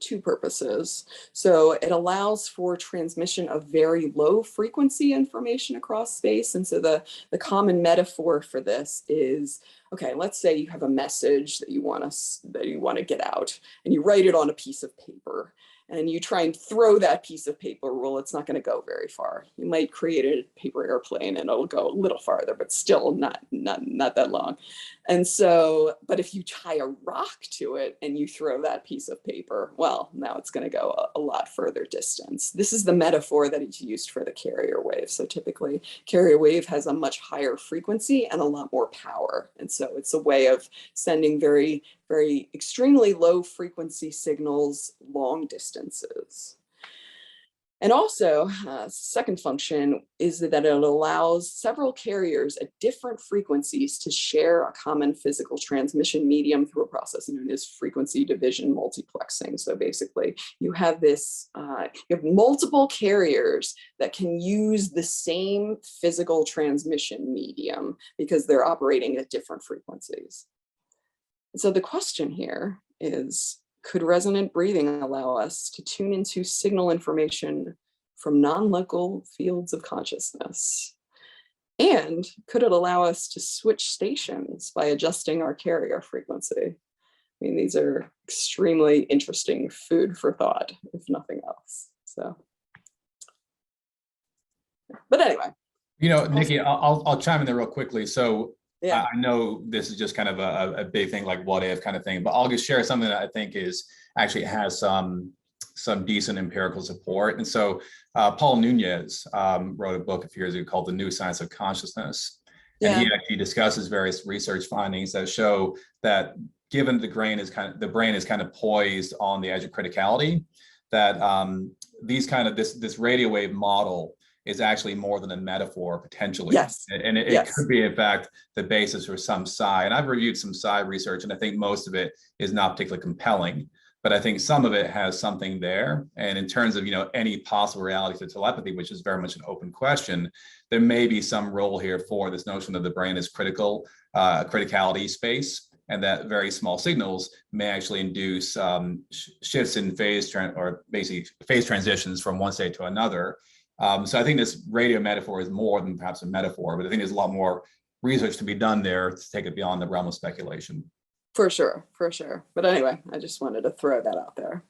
2 purposes. So it allows for transmission of very low frequency information across space. And so the common metaphor for this is, okay, let's say you have a message that you want to get out, and you write it on a piece of paper, and you try and throw that piece of paper. Well, it's not going to go very far. You might create a paper airplane and it'll go a little farther, but still not that long. And so, but if you tie a rock to it and you throw that piece of paper, well, now it's going to go a lot further distance. This is the metaphor that is used for the carrier wave. So typically, carrier wave has a much higher frequency and a lot more power. And so it's a way of sending very, very extremely low frequency signals long distances. And also, second function is that it allows several carriers at different frequencies to share a common physical transmission medium through a process known as frequency division multiplexing. So basically, you have this, you have multiple carriers that can use the same physical transmission medium because they're operating at different frequencies. So the question here is, could resonant breathing allow us to tune into signal information from non-local fields of consciousness? And could it allow us to switch stations by adjusting our carrier frequency? I mean, these are extremely interesting food for thought, if nothing else. So, but anyway. You know, Nikki, I'll chime in there real quickly. So yeah, I know this is just kind of a big thing, like what if kind of thing, but I'll just share something that I think is actually has some decent empirical support. And so Paul Nunez wrote a book a few years ago called The New Science of Consciousness. And he actually discusses various research findings that show that given the brain is kind of poised on the edge of criticality, that this radio wave model is actually more than a metaphor potentially. Yes. And it could be, in fact, the basis for some psi. And I've reviewed some psi research, and I think most of it is not particularly compelling, but I think some of it has something there. And in terms of, any possible reality to telepathy, which is very much an open question, there may be some role here for this notion that the brain is criticality space, and that very small signals may actually induce shifts in phase transitions from one state to another. So I think this radio metaphor is more than perhaps a metaphor, but I think there's a lot more research to be done there to take it beyond the realm of speculation. For sure. But anyway, I just wanted to throw that out there.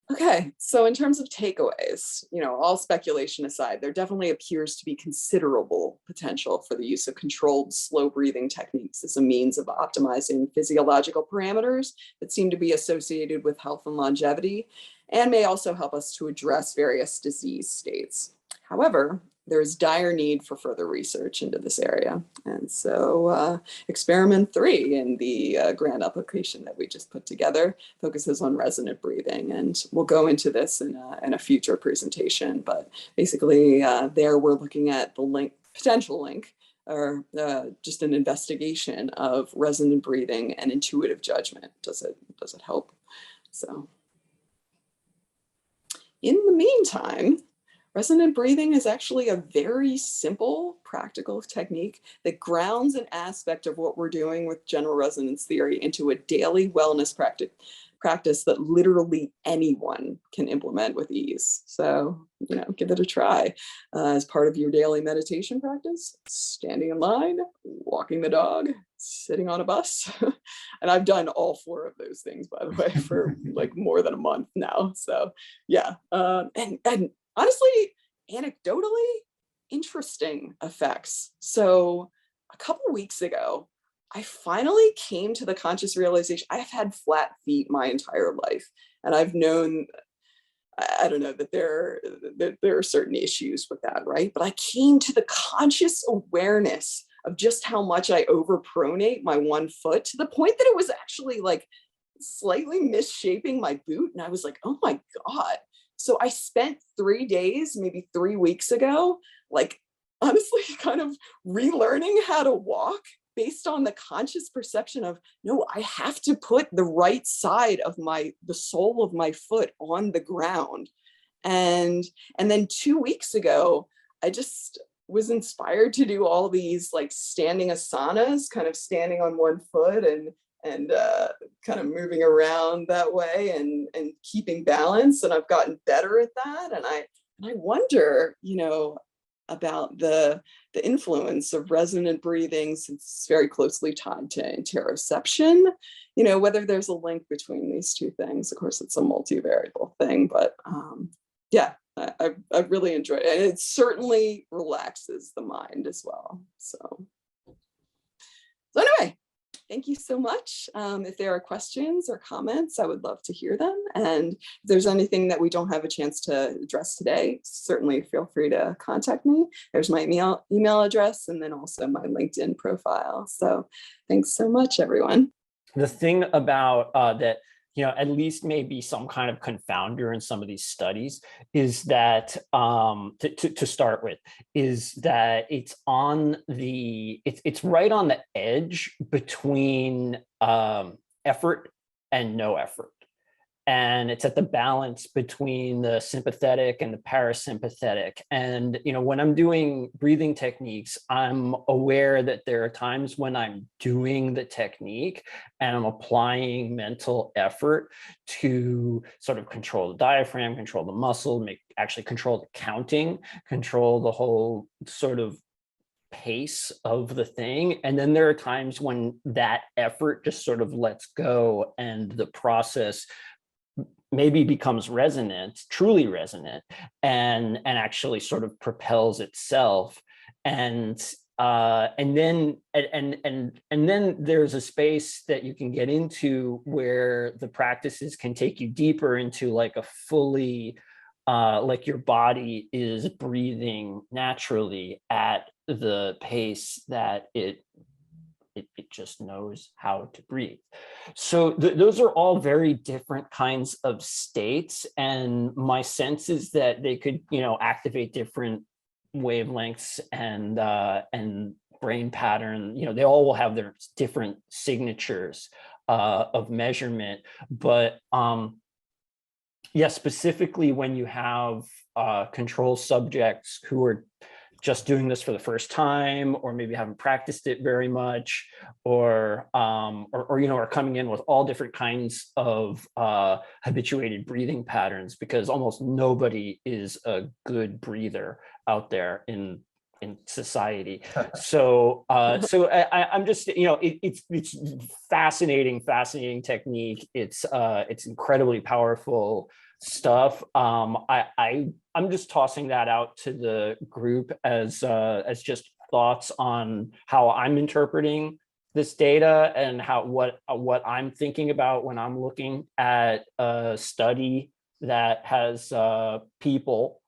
Okay, so in terms of takeaways, all speculation aside, there definitely appears to be considerable potential for the use of controlled slow breathing techniques as a means of optimizing physiological parameters that seem to be associated with health and longevity, and may also help us to address various disease states. However, there is dire need for further research into this area. And so experiment 3 in the grant application that we just put together focuses on resonant breathing. And we'll go into this in a future presentation. But basically there we're looking at the potential link, or just an investigation of resonant breathing and intuitive judgment. Does it help? So in the meantime, resonant breathing is actually a very simple, practical technique that grounds an aspect of what we're doing with general resonance theory into a daily wellness practice that literally anyone can implement with ease. So, give it a try as part of your daily meditation practice, standing in line, walking the dog, sitting on a bus. And I've done all 4 of those things, by the way, for like more than a month now. So yeah. And honestly, anecdotally, interesting effects. So a couple of weeks ago, I finally came to the conscious realization. I've had flat feet my entire life, and I've known, I don't know, that there are certain issues with that, right? But I came to the conscious awareness of just how much I overpronate my one foot, to the point that it was actually like slightly misshaping my boot. And I was like, oh my God. So I spent 3 days, maybe 3 weeks ago, like honestly kind of relearning how to walk based on the conscious perception of, no, I have to put the right side of the sole of my foot on the ground. And then 2 weeks ago, I just was inspired to do all these like standing asanas, kind of standing on one foot and kind of moving around that way and keeping balance. And I've gotten better at that. And I wonder, about the influence of resonant breathing, since it's very closely tied to interoception, whether there's a link between these two things. Of course, it's a multivariable thing, but yeah, I've really enjoyed it. And it certainly relaxes the mind as well. So anyway, thank you so much. If there are questions or comments, I would love to hear them. And if there's anything that we don't have a chance to address today, certainly feel free to contact me. There's my email address, and then also my LinkedIn profile. So thanks so much, everyone. The thing about that, at least maybe some kind of confounder in some of these studies is that, to start with, is that it's right on the edge between effort and no effort. and it's at the balance between the sympathetic and the parasympathetic. And, you know, when I'm doing breathing techniques, I'm aware that there are times when I'm doing the technique and I'm applying mental effort to sort of control the diaphragm, control the muscle, actually control the counting, control the whole sort of pace of the thing. And then there are times when that effort just sort of lets go and the process maybe becomes resonant, truly resonant, and actually sort of propels itself. And then there's a space that you can get into where the practices can take you deeper into like a fully like your body is breathing naturally at the pace that it just knows how to breathe. So those are all very different kinds of states, and my sense is that they could, you know, activate different wavelengths and brain pattern. You know, they all will have their different signatures of measurement, but yeah, specifically when you have control subjects who are just doing this for the first time, or maybe haven't practiced it very much, or you know, are coming in with all different kinds of habituated breathing patterns, because almost nobody is a good breather out there in society. So I'm just, you know, it's fascinating technique. It's incredibly powerful stuff. I'm just tossing that out to the group as just thoughts on how I'm interpreting this data and how what I'm thinking about when I'm looking at a study that has people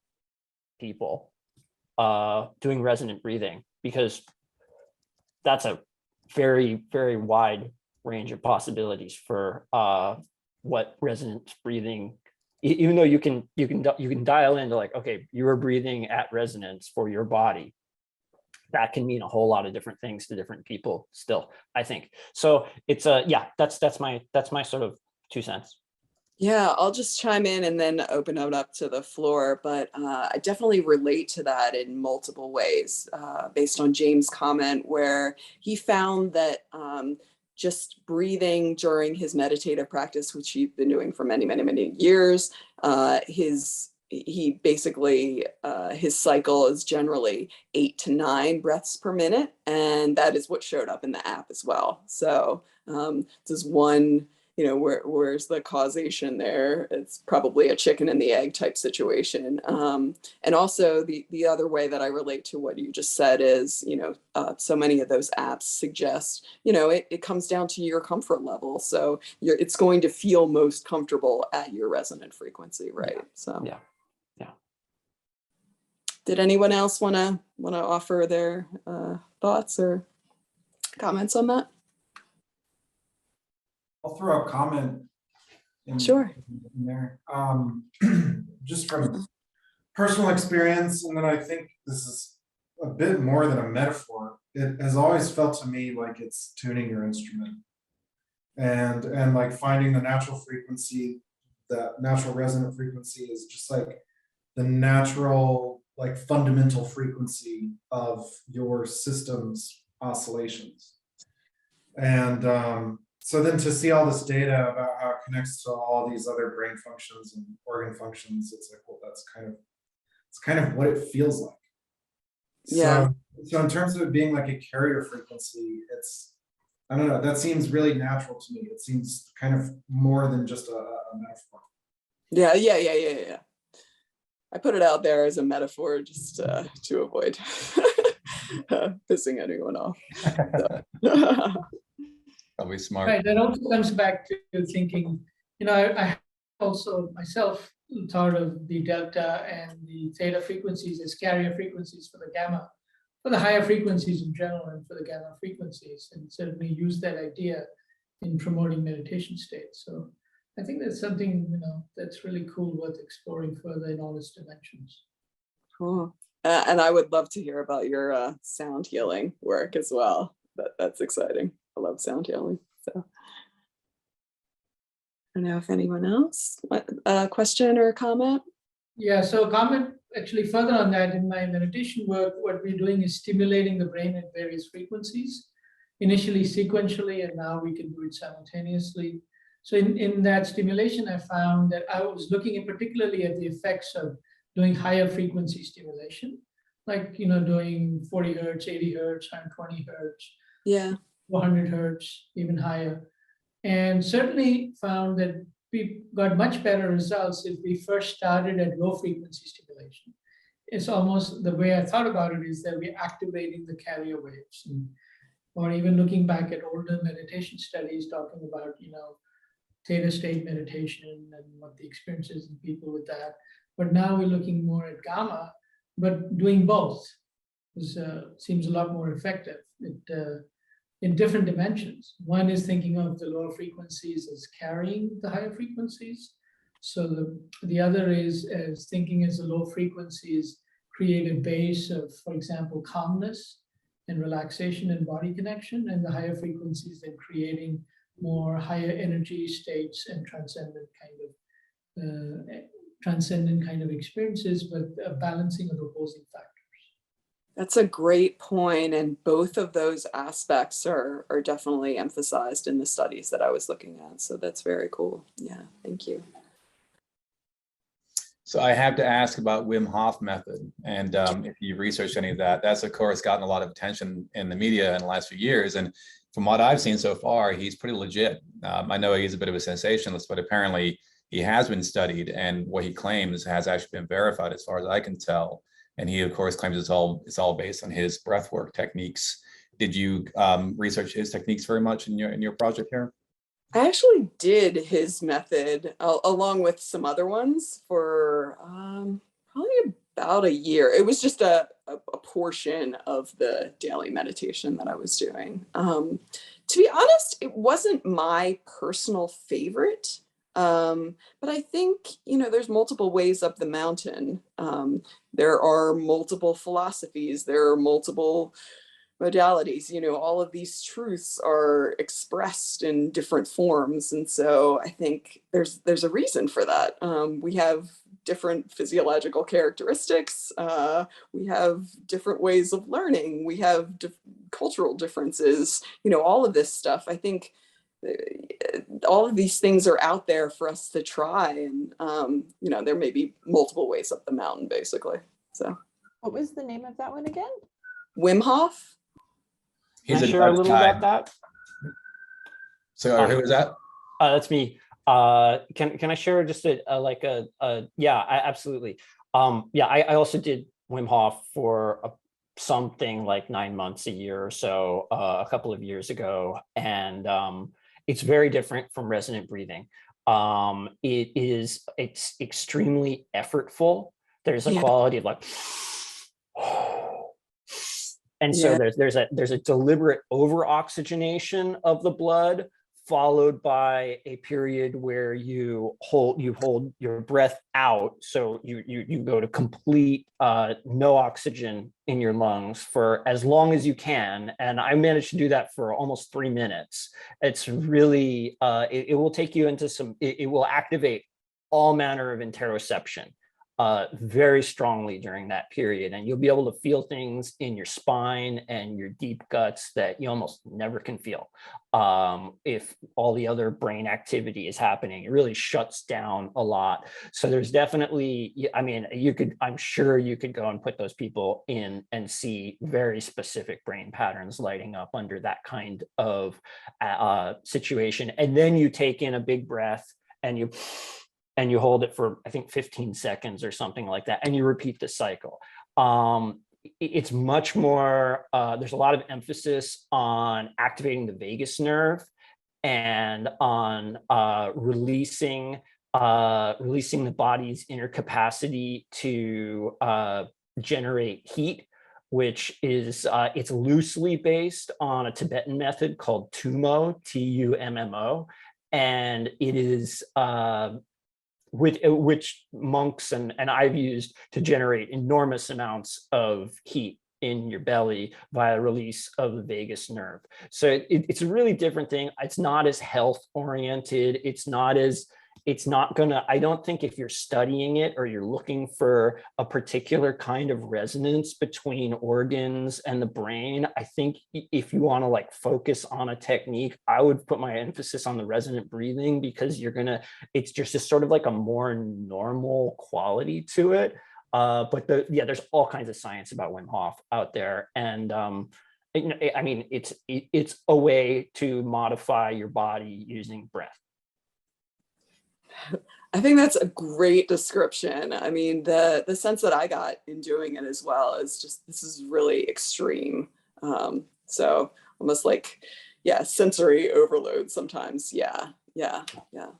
doing resonant breathing, because that's a very, very wide range of possibilities for what resonant breathing, even though you can dial into like, okay, you are breathing at resonance for your body. That can mean a whole lot of different things to different people still, I think. So it's yeah, that's my sort of 2 cents. Yeah, I'll just chime in and then open it up to the floor. But I definitely relate to that in multiple ways, based on James' comment, where he found that just breathing during his meditative practice, which he'd been doing for many, many, many years, he basically, his cycle is generally 8 to 9 breaths per minute. And that is what showed up in the app as well. So does one, you know, where's the causation there? It's probably a chicken and the egg type situation. And also the other way that I relate to what you just said is, you know, so many of those apps suggest, you know, it comes down to your comfort level. So it's going to feel most comfortable at your resonant frequency, right? So yeah. Did anyone else want to offer their thoughts or comments on that? I'll throw a comment in, Sure. in there. Just from personal experience, and then I think this is a bit more than a metaphor. It has always felt to me like it's tuning your instrument and like finding the natural frequency. The natural resonant frequency is just like the natural, like fundamental frequency of your system's oscillations. And so then to see all this data about how it connects to all these other brain functions and organ functions, it's like, well, it's kind of what it feels like. Yeah. So in terms of it being like a carrier frequency, it's, I don't know, that seems really natural to me. It seems kind of more than just a metaphor. Yeah. I put it out there as a metaphor just to avoid pissing anyone off. Probably smart. Right, that also comes back to thinking, you know, I also myself thought of the delta and the theta frequencies as carrier frequencies for the gamma, for the higher frequencies in general and for the gamma frequencies, and certainly use that idea in promoting meditation states. So I think that's something, you know, that's really cool, worth exploring further in all its dimensions. Cool. And I would love to hear about your sound healing work as well. That's exciting. I love sound healing. So don't know if anyone else, a question or a comment? Yeah, so comment actually further on that. In my meditation work, what we're doing is stimulating the brain at various frequencies, initially sequentially, and now we can do it simultaneously. So in that stimulation, I found that I was looking at particularly at the effects of doing higher frequency stimulation, like, doing 40 hertz, 80 hertz, 120 hertz, Yeah. 400 hertz, even higher. And certainly found that we got much better results if we first started at low frequency stimulation. It's almost the way I thought about it is that we're activating the carrier waves, or even looking back at older meditation studies talking about, theta state meditation and what the experience is in people with that. But now we're looking more at gamma, but doing both seems a lot more effective. In different dimensions. One is thinking of the lower frequencies as carrying the higher frequencies. So the other is as thinking as the low frequencies create a base of, for example, calmness and relaxation and body connection, and the higher frequencies then creating more higher energy states and transcendent kind of experiences, but a balancing of opposing factors. That's a great point, and both of those aspects are definitely emphasized in the studies that I was looking at. So that's very cool. Yeah, thank you. So I have to ask about Wim Hof method, and if you researched any of that. That's of course gotten a lot of attention in the media in the last few years, and from what I've seen so far, he's pretty legit. I know he's a bit of a sensationalist, but apparently he has been studied, and what he claims has actually been verified as far as I can tell. And he, of course, claims it's all based on his breathwork techniques. Did you research his techniques very much in your project here? I actually did his method along with some other ones for probably about a year. It was just a portion of the daily meditation that I was doing. To be honest, it wasn't my personal favorite. But I think, there's multiple ways up the mountain. There are multiple philosophies, there are multiple modalities, all of these truths are expressed in different forms. And so I think there's a reason for that. We have different physiological characteristics. We have different ways of learning. We have cultural differences, all of this stuff. I think all of these things are out there for us to try, and there may be multiple ways up the mountain, basically. So what was the name of that one again? Wim Hof. Can I share a little about that? So who is that? That's me. Can I share just absolutely. I also did Wim Hof for something like 9 months, a year or so, a couple of years ago, and it's very different from resonant breathing. It's extremely effortful. There's a quality of like, and so there's a deliberate over oxygenation of the blood, followed by a period where you hold your breath out. So you go to complete no oxygen in your lungs for as long as you can. And I managed to do that for almost 3 minutes. It's really, it will take you into it will activate all manner of interoception very strongly during that period. And you'll be able to feel things in your spine and your deep guts that you almost never can feel if all the other brain activity is happening. It really shuts down a lot. So there's definitely, I'm sure you could go and put those people in and see very specific brain patterns lighting up under that kind of situation. And then you take in a big breath and you hold it for, I think, 15 seconds or something like that. And you repeat the cycle. It's much more, there's a lot of emphasis on activating the vagus nerve and on releasing the body's inner capacity to generate heat, which is, it's loosely based on a Tibetan method called Tummo, T-U-M-M-O. And it is, which monks and I've used to generate enormous amounts of heat in your belly via release of the vagus nerve. So it's a really different thing. It's not as health oriented. I don't think if you're studying it or you're looking for a particular kind of resonance between organs and the brain, I think if you want to like focus on a technique, I would put my emphasis on the resonant breathing, because it's just sort of like a more normal quality to it. But there's all kinds of science about Wim Hof out there. And I mean, it's a way to modify your body using breath. I think that's a great description. I mean, the sense that I got in doing it as well is just, this is really extreme. So almost like, yeah, sensory overload sometimes. Yeah.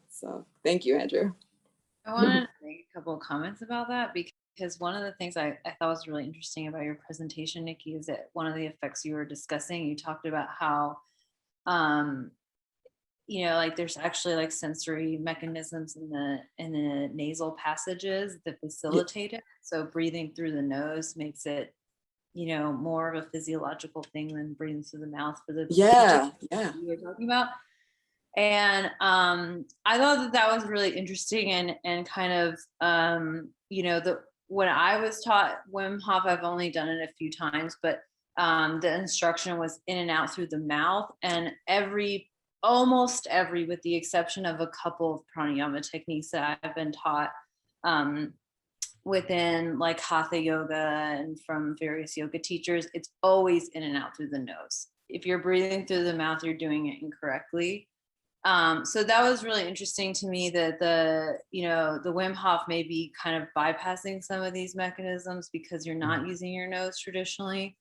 So thank you, Andrew. I want to make a couple of comments about that, because one of the things I thought was really interesting about your presentation, Nikki, is that one of the effects you were discussing, you talked about how like there's actually like sensory mechanisms in the nasal passages that facilitate it. So breathing through the nose makes it, more of a physiological thing than breathing through the mouth for the you were talking about. And I thought that was really interesting and kind of when I was taught Wim Hof, I've only done it a few times, but the instruction was in and out through the mouth, and almost every, with the exception of a couple of pranayama techniques that I've been taught within like hatha yoga and from various yoga teachers, it's always in and out through the nose. If you're breathing through the mouth, you're doing it incorrectly. So that was really interesting to me, that the Wim Hof may be kind of bypassing some of these mechanisms because you're not using your nose traditionally.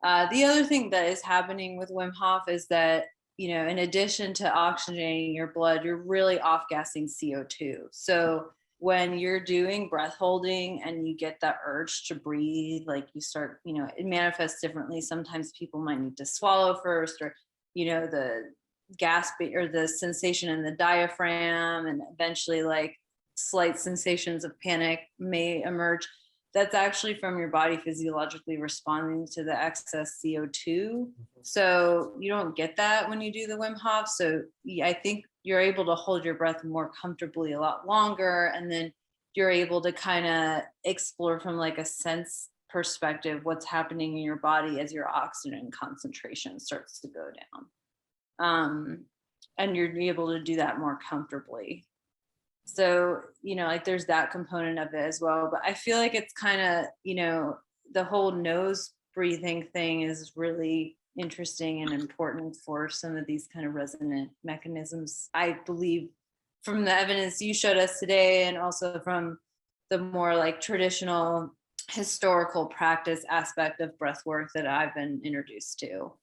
The other thing that is happening with Wim Hof is that, in addition to oxygenating your blood, you're really off-gassing CO2. So when you're doing breath holding and you get that urge to breathe, like you start, it manifests differently. Sometimes people might need to swallow first, or, the gasping or the sensation in the diaphragm, and eventually like slight sensations of panic may emerge. That's actually from your body physiologically responding to the excess CO2. So you don't get that when you do the Wim Hof. So I think you're able to hold your breath more comfortably a lot longer. And then you're able to kind of explore from like a sense perspective what's happening in your body as your oxygen concentration starts to go down. And you're able to do that more comfortably. So, like there's that component of it as well. But I feel like it's kind of, the whole nose breathing thing is really interesting and important for some of these kind of resonant mechanisms. I believe from the evidence you showed us today, and also from the more like traditional historical practice aspect of breath work that I've been introduced to.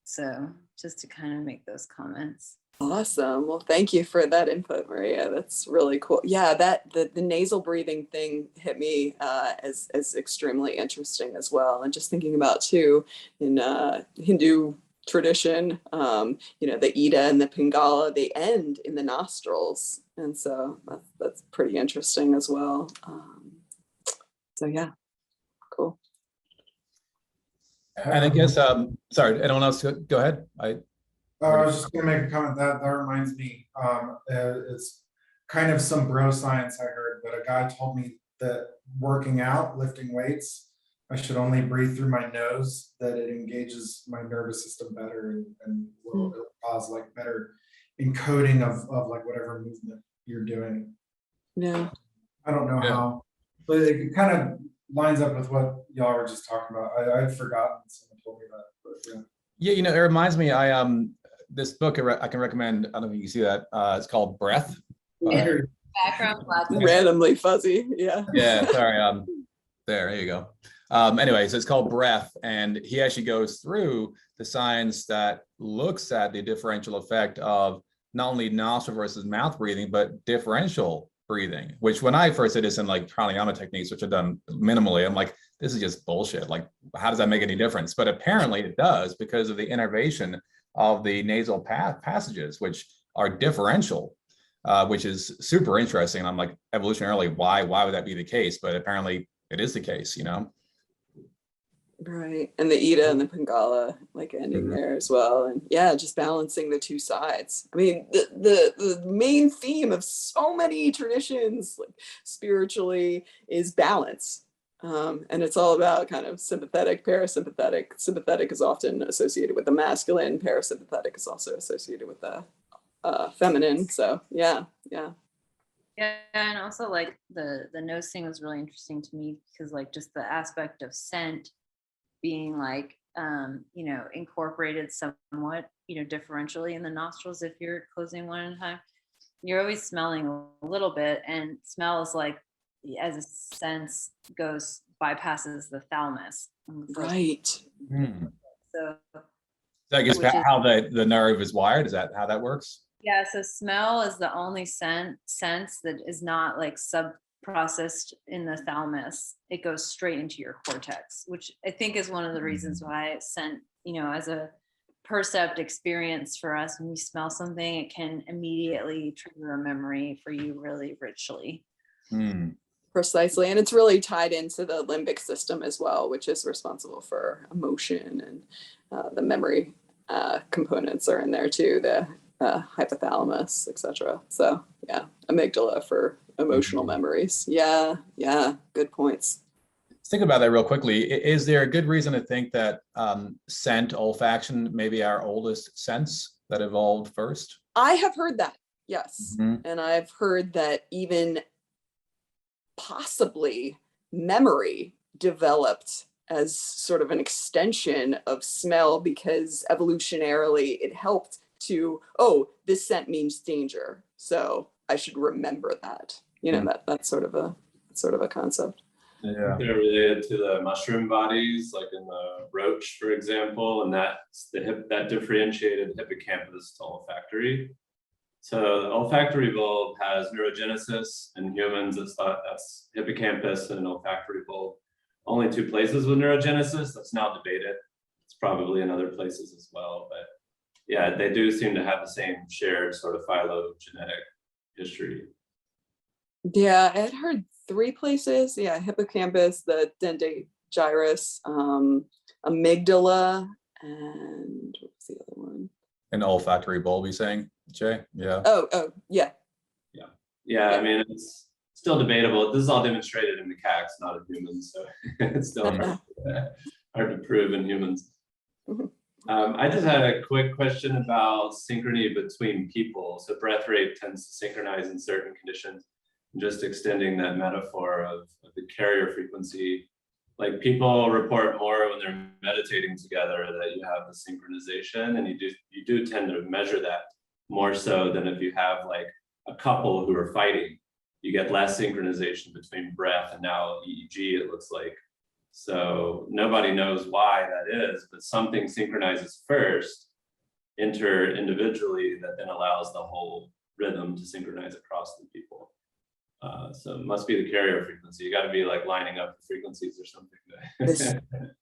So just to kind of make those comments. Awesome. Well, thank you for that input, Maria. That's really cool. Yeah, that the nasal breathing thing hit me as extremely interesting as well. And just thinking about too, in Hindu tradition, the Ida and the Pingala, they end in the nostrils, and so that's pretty interesting as well. So yeah, cool. And I guess, sorry, anyone else? Go ahead. I was just gonna make a comment that reminds me, it's kind of some bro science I heard, but a guy told me that working out, lifting weights, I should only breathe through my nose, that it engages my nervous system better and will cause like better encoding of like whatever movement you're doing. Yeah. I don't know how, but it kind of lines up with what y'all were just talking about. I'd forgotten, someone told me that, but yeah. Yeah, it reminds me, this book I can recommend, I don't know if you can see that, it's called Breath. Background randomly fuzzy. Yeah. Yeah, sorry. There you go. Anyway, so it's called Breath, and he actually goes through the science that looks at the differential effect of not only nostril versus mouth breathing, but differential breathing, which when I first did this in like pranayama techniques, which I've done minimally, I'm like, this is just bullshit. Like, how does that make any difference? But apparently it does, because of the innervation of the nasal passages, which are differential, which is super interesting. I'm like, evolutionarily, why would that be the case? But apparently it is the case, Right. And the Ida and the Pingala like ending there as well. And yeah, just balancing the two sides. I mean, the main theme of so many traditions, like spiritually, is balance. And it's all about kind of sympathetic, parasympathetic. Sympathetic is often associated with the masculine, parasympathetic is also associated with the feminine. So yeah. Yeah, and also like the nose thing was really interesting to me because like just the aspect of scent being like incorporated somewhat differentially in the nostrils if you're closing one at a time. You're always smelling a little bit, and smell is like as a sense bypasses the thalamus. Right. So I guess how the nerve is wired, is that how that works? Yeah, so smell is the only sense that is not like sub-processed in the thalamus. It goes straight into your cortex, which I think is one of the reasons why scent, as a percept experience for us, when we smell something, it can immediately trigger a memory for you really richly. Precisely. And it's really tied into the limbic system as well, which is responsible for emotion, and the memory components are in there too, the hypothalamus, etc. So yeah, amygdala for emotional memories. Yeah, good points. Let's think about that real quickly. Is there a good reason to think that scent, olfaction, maybe our oldest sense that evolved first? I have heard that, yes. And I've heard that even possibly memory developed as sort of an extension of smell, because evolutionarily it helped to, this scent means danger, so I should remember that. That's sort of a concept. Yeah, they're related to the mushroom bodies, like in the roach, for example, and that's that differentiated hippocampus to olfactory. So the olfactory bulb has neurogenesis. In humans, that's hippocampus and olfactory bulb. Only two places with neurogenesis. That's now debated. It's probably in other places as well, but yeah, they do seem to have the same shared sort of phylogenetic history. Yeah, I had heard 3 places. Yeah, hippocampus, the dendate gyrus, amygdala, and what was the other one? An olfactory bulb, you saying, Jay? Yeah. Oh, yeah. Yeah, I mean, it's still debatable. This is all demonstrated in macaques, not in humans, so it's still hard to prove in humans. I just had a quick question about synchrony between people. So breath rate tends to synchronize in certain conditions. Just extending that metaphor of the carrier frequency, like people report more when they're meditating together that you have the synchronization, and you do tend to measure that more so than if you have like a couple who are fighting. You get less synchronization between breath and now EEG, it looks like. So nobody knows why that is, but something synchronizes first individually that then allows the whole rhythm to synchronize across the people. So it must be the carrier frequency. You got to be like lining up the frequencies or something.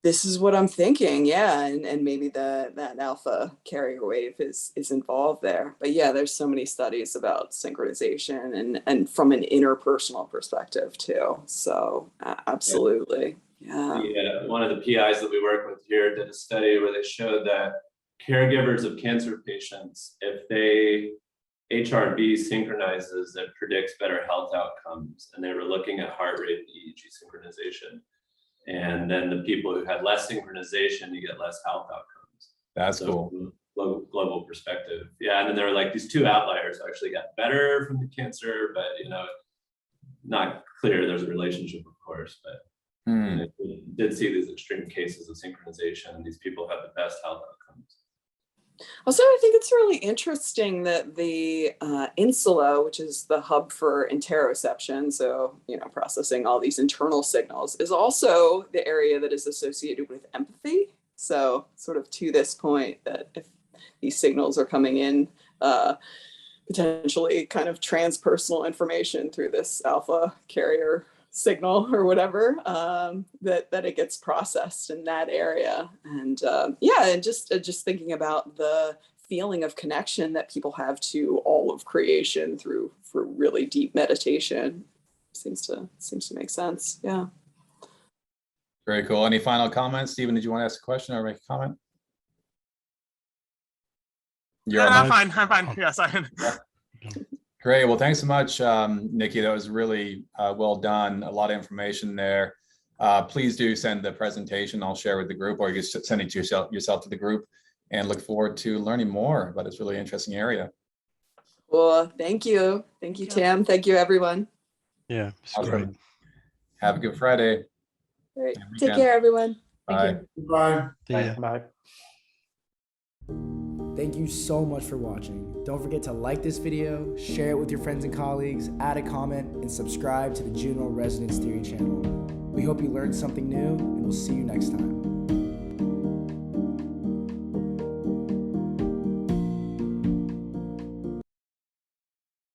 This is what I'm thinking. Yeah, and maybe that alpha carrier wave is involved there. But yeah, there's so many studies about synchronization and from an interpersonal perspective too. So absolutely, yeah. One of the PIs that we work with here did a study where they showed that caregivers of cancer patients, if they HRV synchronizes, it predicts better health outcomes. And they were looking at heart rate and EEG synchronization. And then the people who had less synchronization, you get less health outcomes. That's cool. Global perspective. Yeah, and then there were like these 2 outliers who actually got better from the cancer, but not clear there's a relationship, of course, but we did see these extreme cases of synchronization, and these people have the best health outcomes. Also, I think it's really interesting that the insula, which is the hub for interoception, so processing all these internal signals, is also the area that is associated with empathy. So sort of to this point, that if these signals are coming in, potentially kind of transpersonal information through this alpha carrier signal or whatever, that it gets processed in that area. And and just thinking about the feeling of connection that people have to all of creation through really deep meditation seems to make sense. Yeah. Very cool. Any final comments? Stephen, did you want to ask a question or make a comment? I'm fine. Yes, I. Great. Well, thanks so much, Nikki. That was really well done. A lot of information there. Please do send the presentation. I'll share with the group, or you can send it to yourself to the group, and look forward to learning more about this really interesting area. Well, thank you. Thank you, Tam. Thank you, everyone. Yeah, it's Awesome. great. Have a good Friday. All right. Take care, everyone. Bye. Goodbye. See ya. Bye. Thank you so much for watching. Don't forget to like this video, share it with your friends and colleagues, add a comment, and subscribe to the Juno Resonance Theory channel. We hope you learned something new, and we'll see you next time.